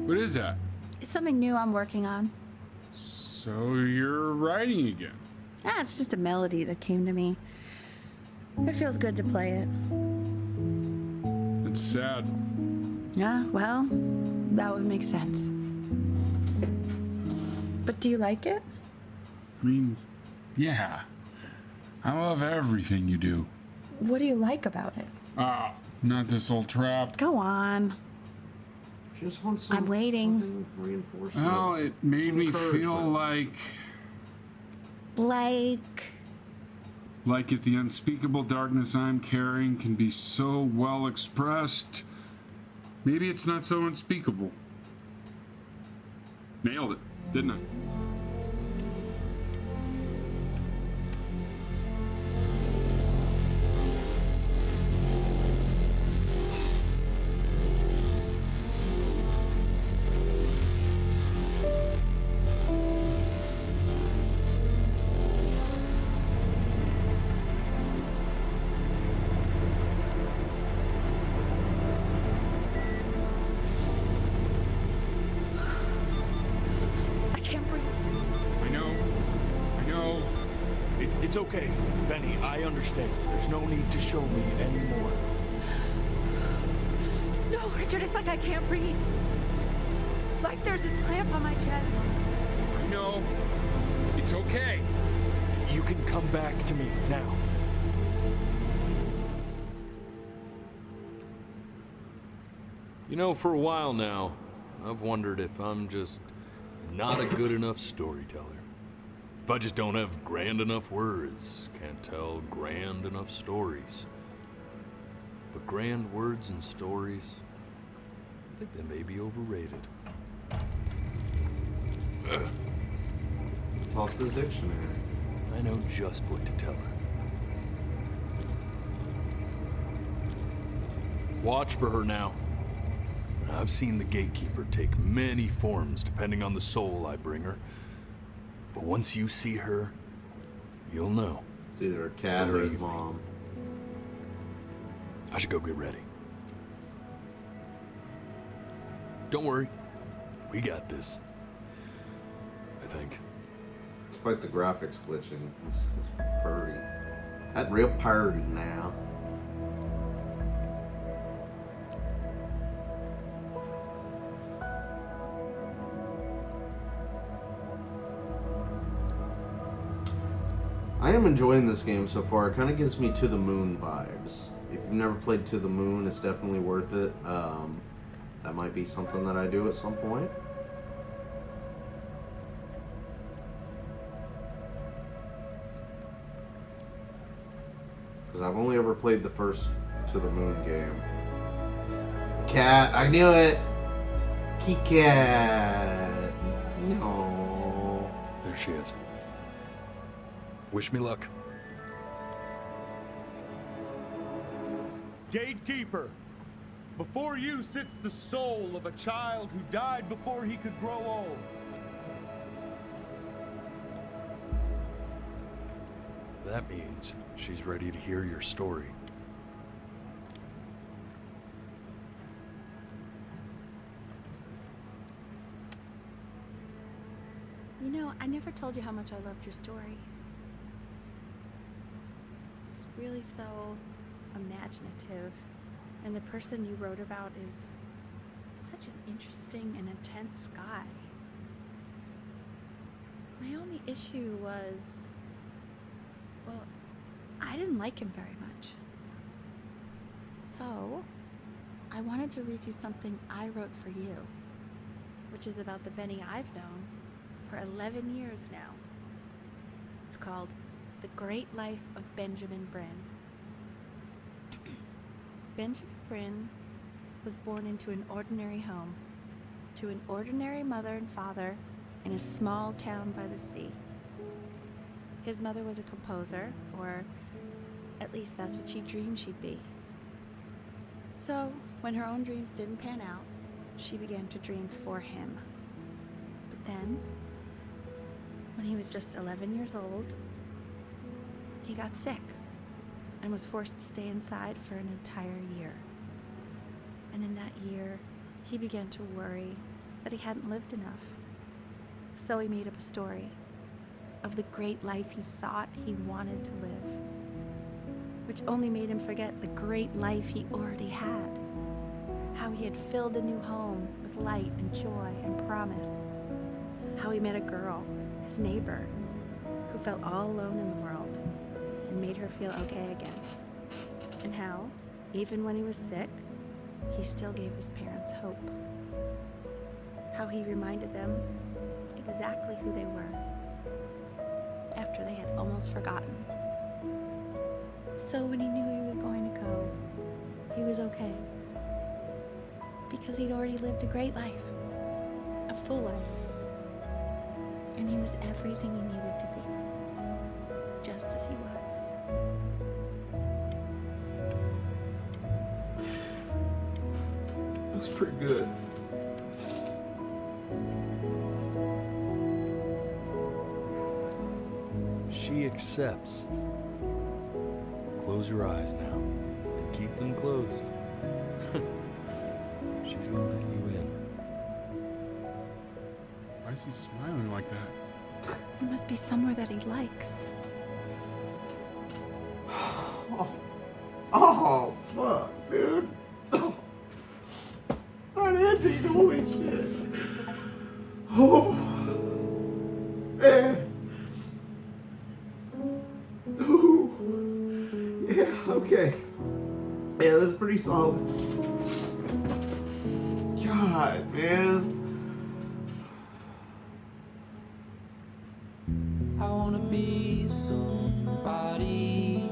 What is that? It's something new I'm working on. So you're writing again? Ah, it's just a melody that came to me. It feels good to play it. It's sad. Yeah, well, that would make sense. But do you like it? I mean, yeah. I love everything you do. What do you like about it? Not this old trap. Go on. Just want some I'm waiting. Reinforcement. Oh, it made me feel like if the unspeakable darkness I'm carrying can be so well expressed, maybe it's not so unspeakable. Nailed it, didn't I? It's okay, Benny, I understand. There's no need to show me anymore. No, Richard, it's like I can't breathe. Like there's this clamp on my chest. No, it's okay. You can come back to me now. You know, for a while now, I've wondered if I'm just not a good enough storyteller. If I just don't have grand enough words, can't tell grand enough stories. But grand words and stories, I think they may be overrated. Tossed his dictionary. I know just what to tell her. Watch for her now. I've seen the gatekeeper take many forms depending on the soul I bring her. But once you see her, you'll know. It's either a cat or his mom. I should go get ready. Don't worry. We got this. I think. Despite the graphics glitching, it's pretty. That's real pretty now. I am enjoying this game so far. It kind of gives me To the Moon vibes. If you've never played To the Moon, it's definitely worth it. That might be something that I do at some point. Because I've only ever played the first To the Moon game. Cat, I knew it! Cat. No. There she is. Wish me luck. Gatekeeper, before you sits the soul of a child who died before he could grow old. That means she's ready to hear your story. You know, I never told you how much I loved your story. It's really so imaginative, and the person you wrote about is such an interesting and intense guy. My only issue was, well, I didn't like him very much. So, I wanted to read you something I wrote for you, which is about the Benny I've known for 11 years now. It's called The Great Life of Benjamin Brin. Benjamin Brin was born into an ordinary home, to an ordinary mother and father in a small town by the sea. His mother was a composer, or at least that's what she dreamed she'd be. So, when her own dreams didn't pan out, she began to dream for him. But then, when he was just 11 years old, he got sick and was forced to stay inside for an entire year. And in that year, he began to worry that he hadn't lived enough. So he made up a story of the great life he thought he wanted to live, which only made him forget the great life he already had. How he had filled a new home with light and joy and promise. How he met a girl, his neighbor, who felt all alone in the world and made her feel okay again. And how, even when he was sick, he still gave his parents hope. How he reminded them exactly who they were after they had almost forgotten. So when he knew he was going to go, he was okay. Because he'd already lived a great life, a full life. And he was everything he needed to be, just as he was. That's pretty good. She accepts. Close your eyes now, and keep them closed. She's gonna let you in. Why is he smiling like that? It must be somewhere that he likes. Oh, fuck, dude. Oh. Yeah, okay. Yeah, that's pretty solid. God, man. I wanna be somebody.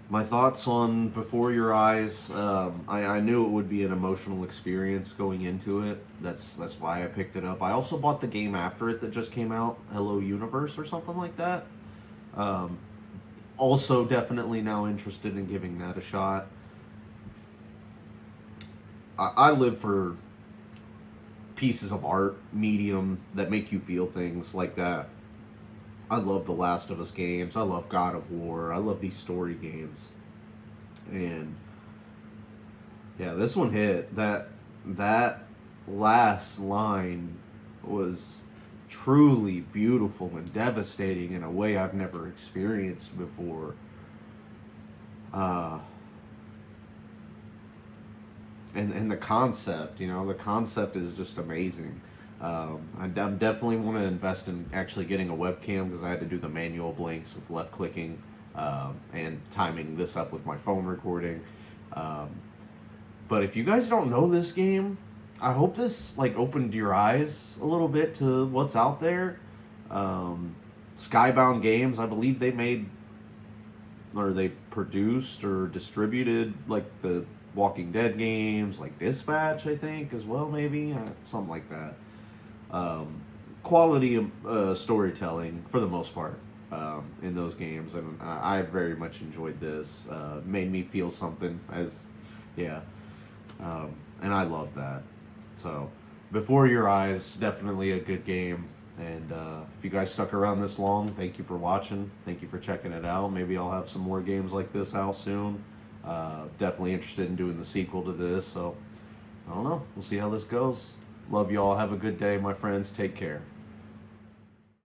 My thoughts on Before Your Eyes. I knew it would be an emotional experience going into it. That's why I picked it up. I also bought the game after it that just came out, Hello Universe or something like that. Also definitely now interested in giving that a shot. I live for pieces of art, medium, that make you feel things like that. I love the Last of Us games. I love God of War. I love these story games. And yeah, this one hit. That last line was truly beautiful and devastating in a way I've never experienced before. And the concept, the concept is just amazing. I definitely want to invest in actually getting a webcam because I had to do the manual blinks with left clicking and timing this up with my phone recording. But if you guys don't know this game, I hope this opened your eyes a little bit to what's out there. Skybound Games, I believe they made, or they produced or distributed the Walking Dead games, like Dispatch, I think, as well, maybe something like that. Quality storytelling for the most part in those games, and I very much enjoyed this. Made me feel something, and I love that. So, Before Your Eyes, definitely a good game. And if you guys stuck around this long, thank you for watching. Thank you for checking it out. Maybe I'll have some more games like this out soon. Definitely interested in doing the sequel to this. So, I don't know. We'll see how this goes. Love y'all. Have a good day, my friends. Take care.